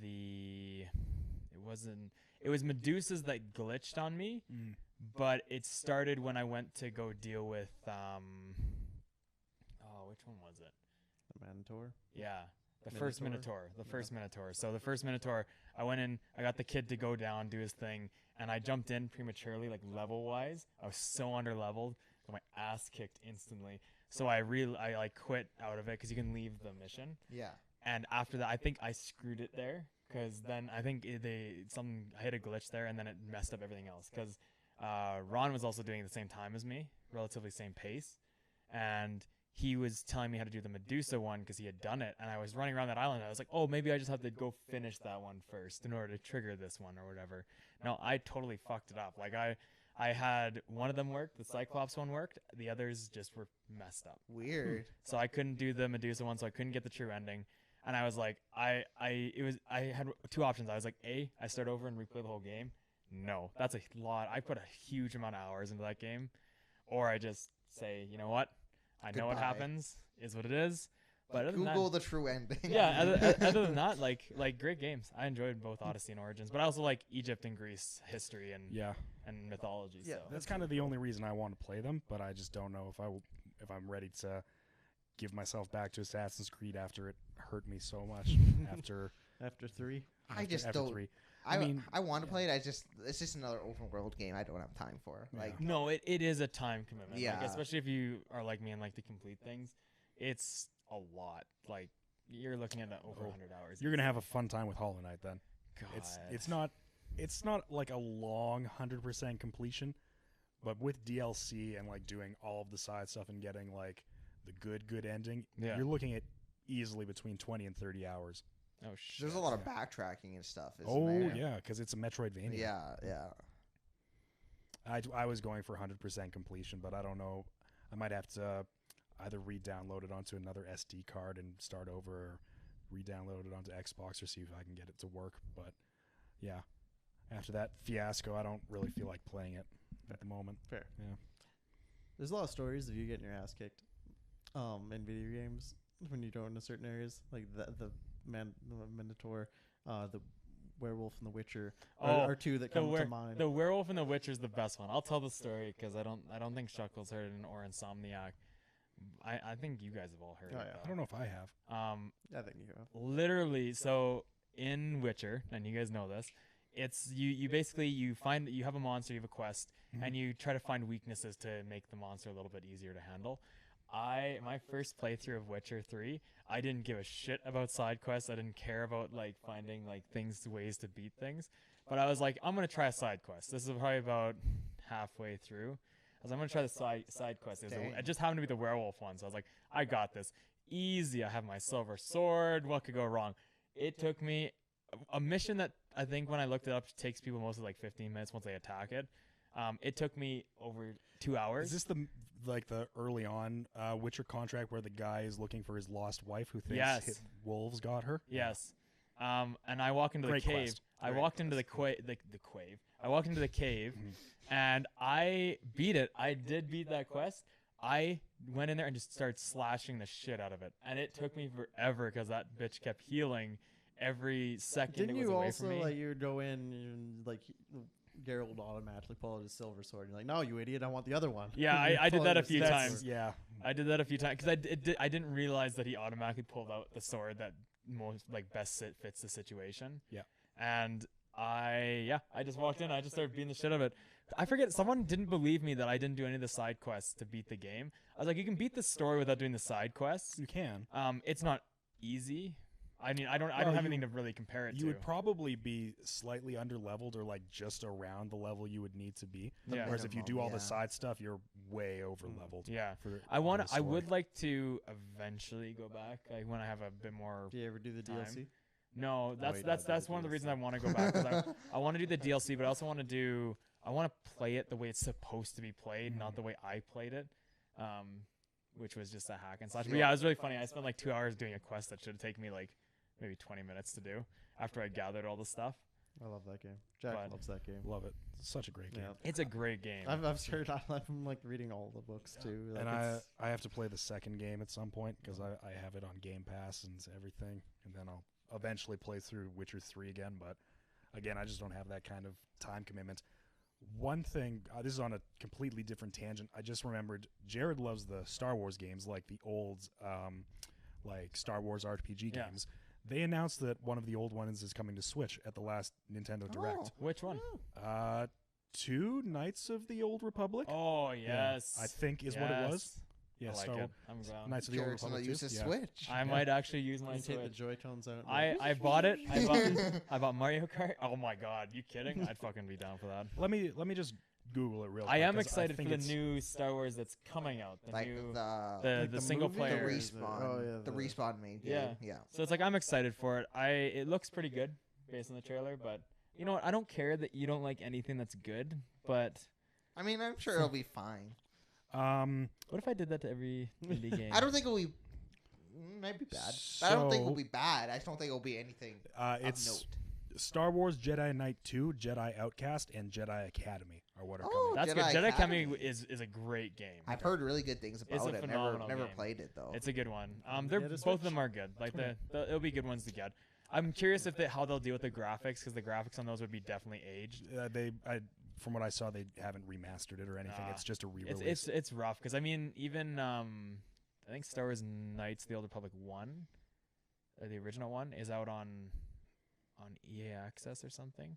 it was Medusas that glitched on me, but it started when I went to go deal with which one was it? The Minotaur? Yeah. First Minotaur. The first Minotaur. So the first Minotaur, I went in, I got the kid to go down, do his thing, and I jumped in prematurely, like level-wise. I was so under-leveled, got my ass kicked instantly. So I like quit out of it because you can leave the mission. Yeah. And after that, I think I screwed it there because then I think I hit a glitch there and then it messed up everything else because Ron was also doing it at the same time as me, relatively same pace, and he was telling me how to do the Medusa one because he had done it, and I was running around that island. I was like, oh, maybe I just have to go finish that one first in order to trigger this one or whatever. No, I totally fucked it up. Like I had one of them work, the Cyclops one worked, the others just were messed up. Weird. So I couldn't do the Medusa one, so I couldn't get the true ending. And I was like, I had two options. I was like, A, I start over and replay the whole game. No, that's a lot. I put a huge amount of hours into that game. Or I just say, you know what? I know what happens, is what it is. But other than Google that, the true ending. Yeah, other than that, like great games. I enjoyed both Odyssey and Origins, but I also like Egypt and Greece history and mythology. Yeah, so that's kind of the only reason I want to play them, but I just don't know if I'm ready to give myself back to Assassin's Creed after it hurt me so much after 3. I just after don't. 3. I mean, I want to play it. It's just another open world game. I don't have time for. Like, no, it is a time commitment. Yeah, like, especially if you are like me and like to complete things, it's a lot. Like you're looking at over 100 hours. You're gonna have a fun time with Hollow Knight then. God. It's not like a long 100% completion, but with DLC and like doing all of the side stuff and getting like the good ending, you're looking at easily between 20 and 30 hours. Oh shit! There's a lot of backtracking and stuff. Isn't there? Yeah, because it's a Metroidvania. Yeah. I was going for 100% completion, but I don't know. I might have to either re-download it onto another SD card and start over, or re-download it onto Xbox or see if I can get it to work. But yeah, after that fiasco, I don't really feel like playing it at the moment. Fair. Yeah. There's a lot of stories of you getting your ass kicked in video games when you go into certain areas, like the Minotaur, the werewolf and the Witcher are two that come to mind. The werewolf and the Witcher is the best one. I'll tell the story because I don't think Shuckles heard it or Insomniac. I think you guys have all heard it. Yeah. I don't know if I have. I think you have. Literally, so in Witcher, and you guys know this, it's you basically you find that you have a monster, you have a quest, and you try to find weaknesses to make the monster a little bit easier to handle. My first playthrough of Witcher 3, I didn't give a shit about side quests. I didn't care about like finding like ways to beat things. But I was like, I'm gonna try a side quest. This is probably about halfway through. I was like, I'm gonna try the side quest. It just happened to be the werewolf one, so I was like, I got this. Easy. I have my silver sword. What could go wrong? It took me a mission that I think when I looked it up takes people mostly like 15 minutes once they attack it. It took me over 2 hours. Is this the early on Witcher contract where the guy is looking for his lost wife who thinks wolves got her? Yes. And I walk into the cave. I walked into the cave. I walked into the cave, and I beat it. I did beat that quest. I went in there and just started slashing the shit out of it, and it took me forever because that bitch kept healing every second. Didn't it was you away also from me. like you would go in and like Jarrod would automatically pull out his silver sword? You're like, no, you idiot! I want the other one. Yeah, I did that a few times. Yeah, I did that a few times because I didn't realize that he automatically pulled out the sword that most best fits the situation. Yeah, and I just walked in. I just started beating the shit out of it. I forget, someone didn't believe me that I didn't do any of the side quests to beat the game. I was like, you can beat the story without doing the side quests. You can. It's not easy, I mean, I don't Well, have you- anything to really compare it You to. would probably be slightly under leveled or like just around the level you would need to be. Yeah. Whereas if you do all yeah. the side stuff, you're way over leveled. Yeah. For I the I story. would like to eventually go back, like when I have a bit more. Do you ever do the time. DLC? No, that's you that's don't do that's the one of the DLC. reasons I want to go back. 'Cause I want to do the DLC, but I also want to play it the way it's supposed to be played, not the way I played it, which was just a hack and slash. But yeah, it was really funny. I spent like 2 hours doing a quest that should have taken me like maybe 20 minutes to do after I gathered all the stuff. I love that game. Jack But- loves that game. Love it. It's such a great game. Yeah. It's a great game. I've heard. I'm like reading all the books too. Like And it's- I have to play the second game at some point because I have it on Game Pass and everything, and then I'll eventually play through Witcher 3 again. But again, I just don't have that kind of time commitment. One thing, this is on a completely different tangent. I just remembered Jarrod loves the Star Wars games, like the old, like Star Wars RPG Yeah. games. They announced that one of the old ones is coming to Switch at the last Nintendo Direct. Which one? 2 Knights of the Old Republic. Oh Yeah, yes, I think is what it was. Yes. Yeah, I like Star it. I'm down. Knights of the Old Jared's gonna Republic. use 2? his Yeah. Switch. I might actually use my you take the Switch. Joy-Cons out. I bought it. I bought Mario Kart. Oh my god, you kidding? I'd fucking be down for that. Let me just Google it real quick. I am 'cause excited for think the it's- new Star Wars that's coming out. The Like new the the single movie? player. the is it- respawn. oh, yeah, the respawn made. Yeah. Yeah. So it's like I'm excited for it. It looks pretty good based on the trailer, but you know what? I don't care that you don't like anything that's good, but I mean, I'm sure it'll be fine. what if I did that to every indie game? I don't think it'll be. Might be bad. But I don't think it'll So- be bad. I just don't think it'll be anything it's of note. Star Wars Jedi Knight 2, Jedi Outcast, and Jedi Academy are what are Oh, coming. That's Jedi good. Jedi Academy. Academy is a great game. I've heard really good things It's about a it. phenomenal Never game. played it though. It's a good one. Yeah, Both the of them Switch. are good. Like it'll be good ones to get. I'm curious if how they'll deal with the graphics because the graphics on those would be definitely aged. From what I saw, they haven't remastered it or anything. Nah. It's just a re-release. It's rough because I mean even I think Star Wars Knights of the Old Republic 1, or the original one, is out on EA Access or something,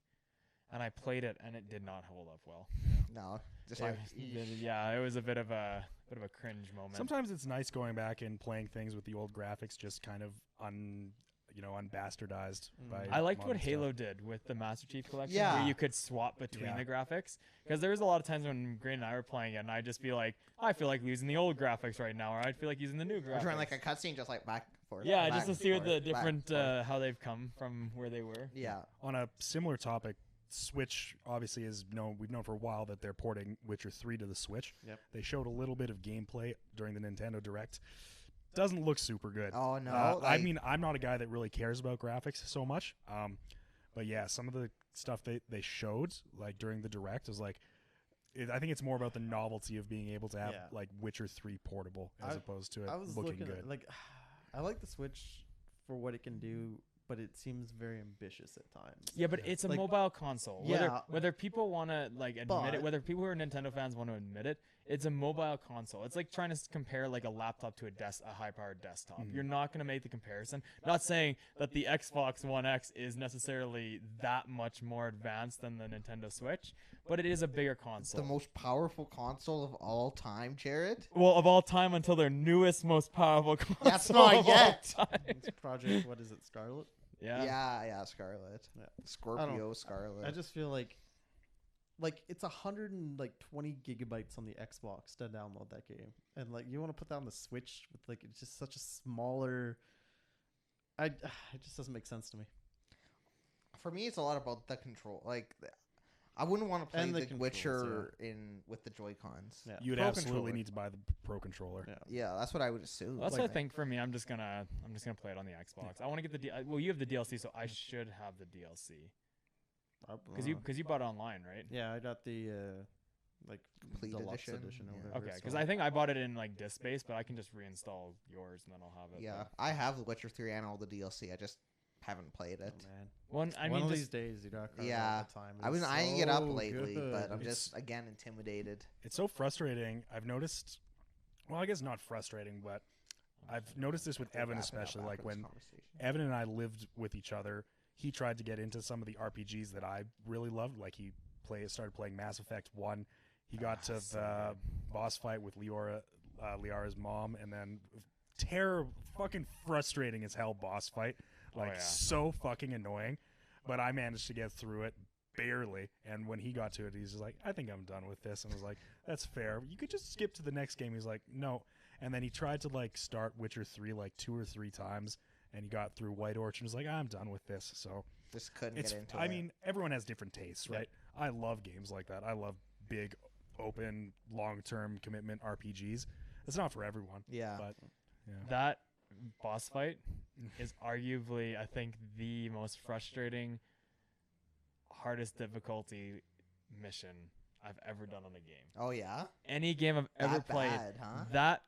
and I played it and it did not hold up well. No, just It like was- yeah, it was a bit of a cringe moment. Sometimes it's nice going back and playing things with the old graphics, just kind of unbastardized. By I liked what modern stuff. Halo did with the Master Chief Collection, Yeah. where you could swap between Yeah. the graphics. Because there was a lot of times when Grayden and I were playing it, and I'd just be like, I feel like using the old graphics right now, or I'd feel like using the new we're graphics. trying like a cutscene, just like back and forth. yeah, back just to and see what the forth, back and different forth. how they've come from where they were. Yeah. On a similar topic, Switch obviously is known. We've known for a while that they're porting Witcher 3 to the Switch. Yep. They showed a little bit of gameplay during the Nintendo Direct. Doesn't look super good. Oh no! I like- mean, I'm not a guy that really cares about graphics so much. But yeah, some of the stuff they showed like during the Direct was like, I think it's more about the novelty of being able to have Yeah. like Witcher 3 portable as opposed to it I was looking looking good. at, like, I like the Switch for what it can do, but it seems very ambitious at times. Yeah, but it's a Like, mobile console. yeah. Whether people want to like admit it, But- whether people who are Nintendo fans want to admit it, it's a mobile console. It's like trying to compare like a laptop to a high-powered desktop. You're not going to make the comparison. Not saying that the Xbox One X is necessarily that much more advanced than the Nintendo Switch, but it is a bigger console. the most powerful console of all time, Jared. Well, of all time until their newest, most powerful console. That's not of all yet. time. It's Project, what is it, Scarlet? Yeah. Yeah, Scarlet. Yeah. Scorpio, Scarlet. I just feel like it's 120 gigabytes on the Xbox to download that game, and like you want to put that on the Switch with like it's just such a smaller. It just doesn't make sense to me. For me, it's a lot about the control. Like, I wouldn't want to play And the the controls, Witcher with the Joy Cons. Yeah. You'd Pro absolutely controller. need to buy the Pro Controller. Yeah. Yeah, that's what I would assume. Well, that's Like, what I think for me. I'm just gonna play it on the Xbox. I want to get the well. You have the DLC, so I should have the DLC because you bought it online, right? Yeah, I got the like Complete deluxe edition, edition or yeah. whatever. Okay, it's because called. I think I bought it in like disk space, but I can just reinstall yours and then I'll have it. Yeah, but- I have The Witcher 3 and all the DLC. I just haven't played it. Oh, man. One, I One mean, of just, these days, you know, Yeah, all the time. I've been It's eyeing it up so lately, but I'm good. just again intimidated. It's so frustrating. I've noticed. Well, I guess not frustrating, but I've noticed this with Evan Wrap it up especially. after Like this when conversation. Evan and I lived with each other, he tried to get into some of the RPGs that I really loved. Like he started playing Mass Effect 1. He got to the boss fight with Liara's mom, and then terrible, fucking frustrating as hell boss fight. Like, so fucking annoying. But I managed to get through it barely. And when he got to it, he's just like, I think I'm done with this. And I was like, that's fair. You could just skip to the next game. He's like, no. And then he tried to, like, start Witcher 3 like 2 or 3 times. And he got through White Orchard and was like, I'm done with this. So just couldn't get into it. I mean, everyone has different tastes, right? I love games like that. I love big, open, long-term commitment RPGs. It's not for everyone. Yeah. But that boss fight is arguably, I think, the most frustrating, hardest difficulty mission I've ever done on a game. Oh yeah. Any game I've ever played. Bad, huh? That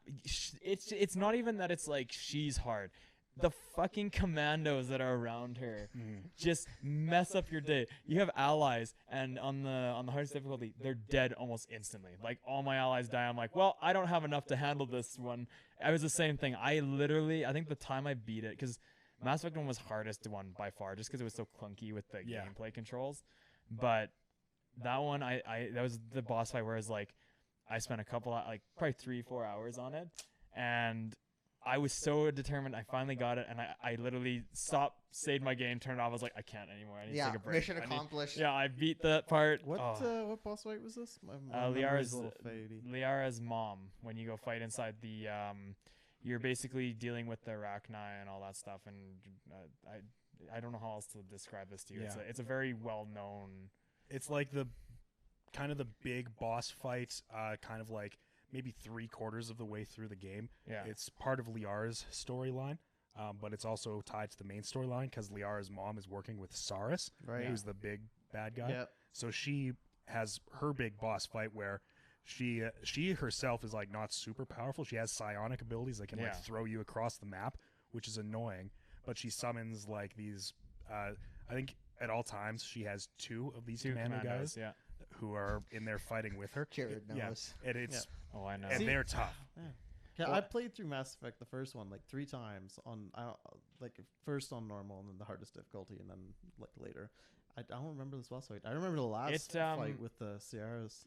it's not even that it's like she's hard. The fucking commandos that are around her just mess up your day. You have allies, and on the hardest difficulty, they're dead almost instantly. Like, all my allies die. I'm like, well, I don't have enough to handle this one. I was the same thing. I think the time I beat it, because Mass Effect 1 was hardest one by far, just because it was so clunky with the gameplay controls. But that one, that was the boss fight where it's like, I spent probably 3-4 hours on it, and I was so determined. I finally got it, and I literally stopped, saved my game, turned it off. I was like, I can't anymore. I need to take a break. Mission accomplished. I beat that part. What boss fight was this? Liara's mom. When you go fight inside the, you're basically dealing with the Arachni and all that stuff. And I don't know how else to describe this to you. Yeah. It's a very well known. It's like the kind of the big boss fight, kind of like maybe 3/4 of the way through the game. Yeah. It's part of Liara's storyline, but it's also tied to the main storyline because Liara's mom is working with Saris, who's the big bad guy. Yep. So she has her big boss fight where she herself is like not super powerful. She has psionic abilities that can like throw you across the map, which is annoying. But she summons like these. I think at all times she has 2 of these commando guys. Who are in there fighting with her. Jarrod knows. And it's oh, I know. And they're tough. Yeah, I played through Mass Effect the first one like 3 times on first on normal and then the hardest difficulty and then like later. I don't remember this boss fight. I remember the last fight with the Sierras.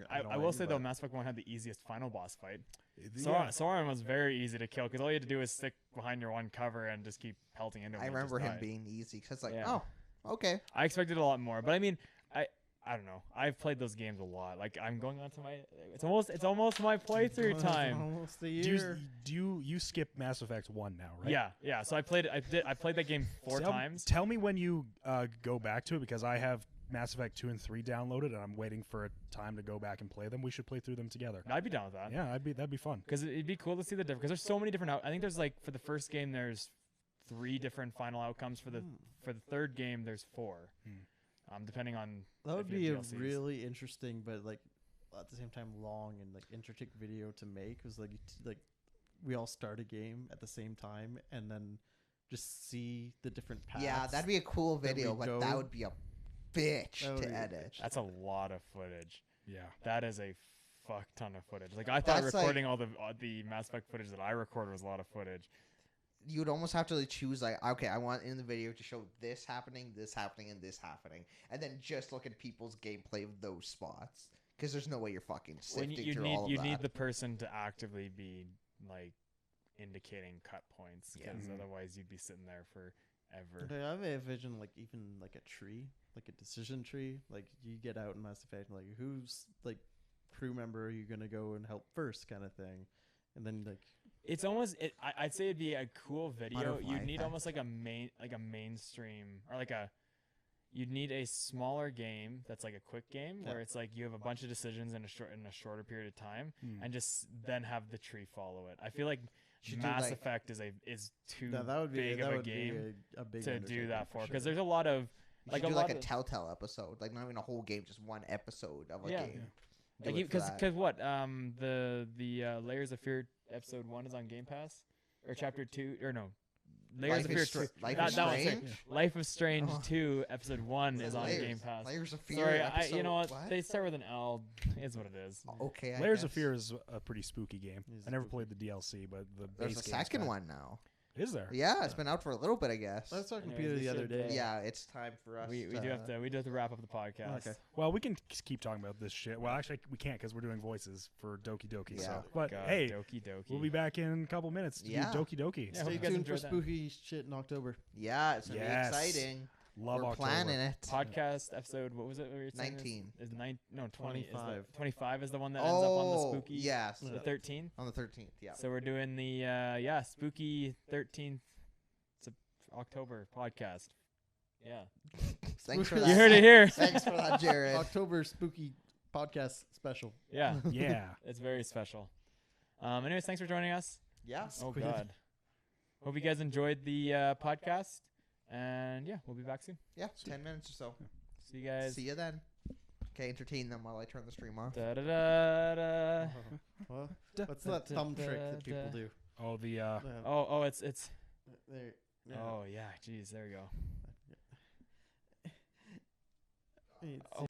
I will say though, Mass Effect 1 had the easiest final boss fight. Soren was very easy to kill because all you had to do is stick behind your one cover and just keep pelting into him. I remember him being easy because oh, okay. I expected a lot more, but I mean, I don't know. I've played those games a lot. Like, I'm going on to my. It's almost my playthrough time. Almost a year. Do you skip Mass Effect 1 now, right? Yeah. So I played that game 4 times. Tell me when you go back to it because I have Mass Effect 2 and 3 downloaded and I'm waiting for a time to go back and play them. We should play through them together. I'd be down with that. Yeah, that'd be fun. Because it'd be cool to see the difference. Because there's so many different. I think there's like for the first game there's 3 different final outcomes. For the third game there's 4. Depending on that would be a really interesting, but like at the same time long and like intricate video to make. Because like we all start a game at the same time and then just see the different paths. Yeah, that'd be a cool video, but that would be a bitch to edit. That's a lot of footage. Yeah, that is a fuck ton of footage. Like I thought recording all the Mass Effect footage that I recorded was a lot of footage. You would almost have to choose like, okay, I want in the video to show this happening, and this happening, and then just look at people's gameplay of those spots because there's no way you're fucking sifting through all of that. You need the person to actively be like indicating cut points because otherwise you'd be sitting there forever. Okay, I may envision like even like a tree, like a decision tree. Like you get out in Mass Effect, like who's like crew member are you gonna go and help first, kind of thing, and then like. It's almost. I'd say it'd be a cool video. You'd need almost like a mainstream or like a. You'd need a smaller game that's like a quick game where it's like you have a bunch of decisions in a shorter period of time, and just then have the tree follow it. I feel like Mass Effect is too big of a game to do that for because there's a lot of like a Telltale episode, like not even a whole game, just one episode of a game. Because what the Layers of Fear episode 1 is on Game Pass or chapter 2 or no Layers of Fear 2. Life of Strange 2 episode 1 is on Game Pass. Layers of Fear. Sorry, you know what? They start with an L. Is what it is. Okay. Layers of Fear is a pretty spooky game. I never played the DLC, but the there's a second one now. Is there? Yeah, it's been out for a little bit, I guess. I was talking to Anyways, Peter we the other should, day. Yeah, it's time for us. We do have to wrap up the podcast. Okay. Well, we can keep talking about this shit. Well, actually, we can't because we're doing voices for Doki Doki. Yeah. So, but God, hey, Doki Doki. we'll be back in a couple minutes to Yeah. do Doki Doki. Yeah, hope Stay you guys tuned for enjoyed that. spooky shit in October. Yeah, it's gonna Yes. be exciting. Love We're October. planning it. Podcast episode. What was it? We were saying 19. Is 20? Is 25. 25 is the one that ends up on the spooky. yes, The 13th. on the 13th. Yeah. So we're doing the spooky 13th October podcast. Yeah. Thanks for You that. You heard it here. Thanks for that, Jarrod. October spooky podcast special. Yeah. Yeah. It's very special. Anyways, thanks for joining us. Yeah. Oh Squid. God. Hope you guys enjoyed the podcast, and yeah, we'll be back soon. Yeah. 10 minutes or so. See you guys. See you then. Okay, entertain them while I turn the stream off. Da, da, da, da. What? What's that thumb trick that people do? Oh, the Oh, it's. There. Yeah. Oh yeah, jeez, there we go. It's- Oh.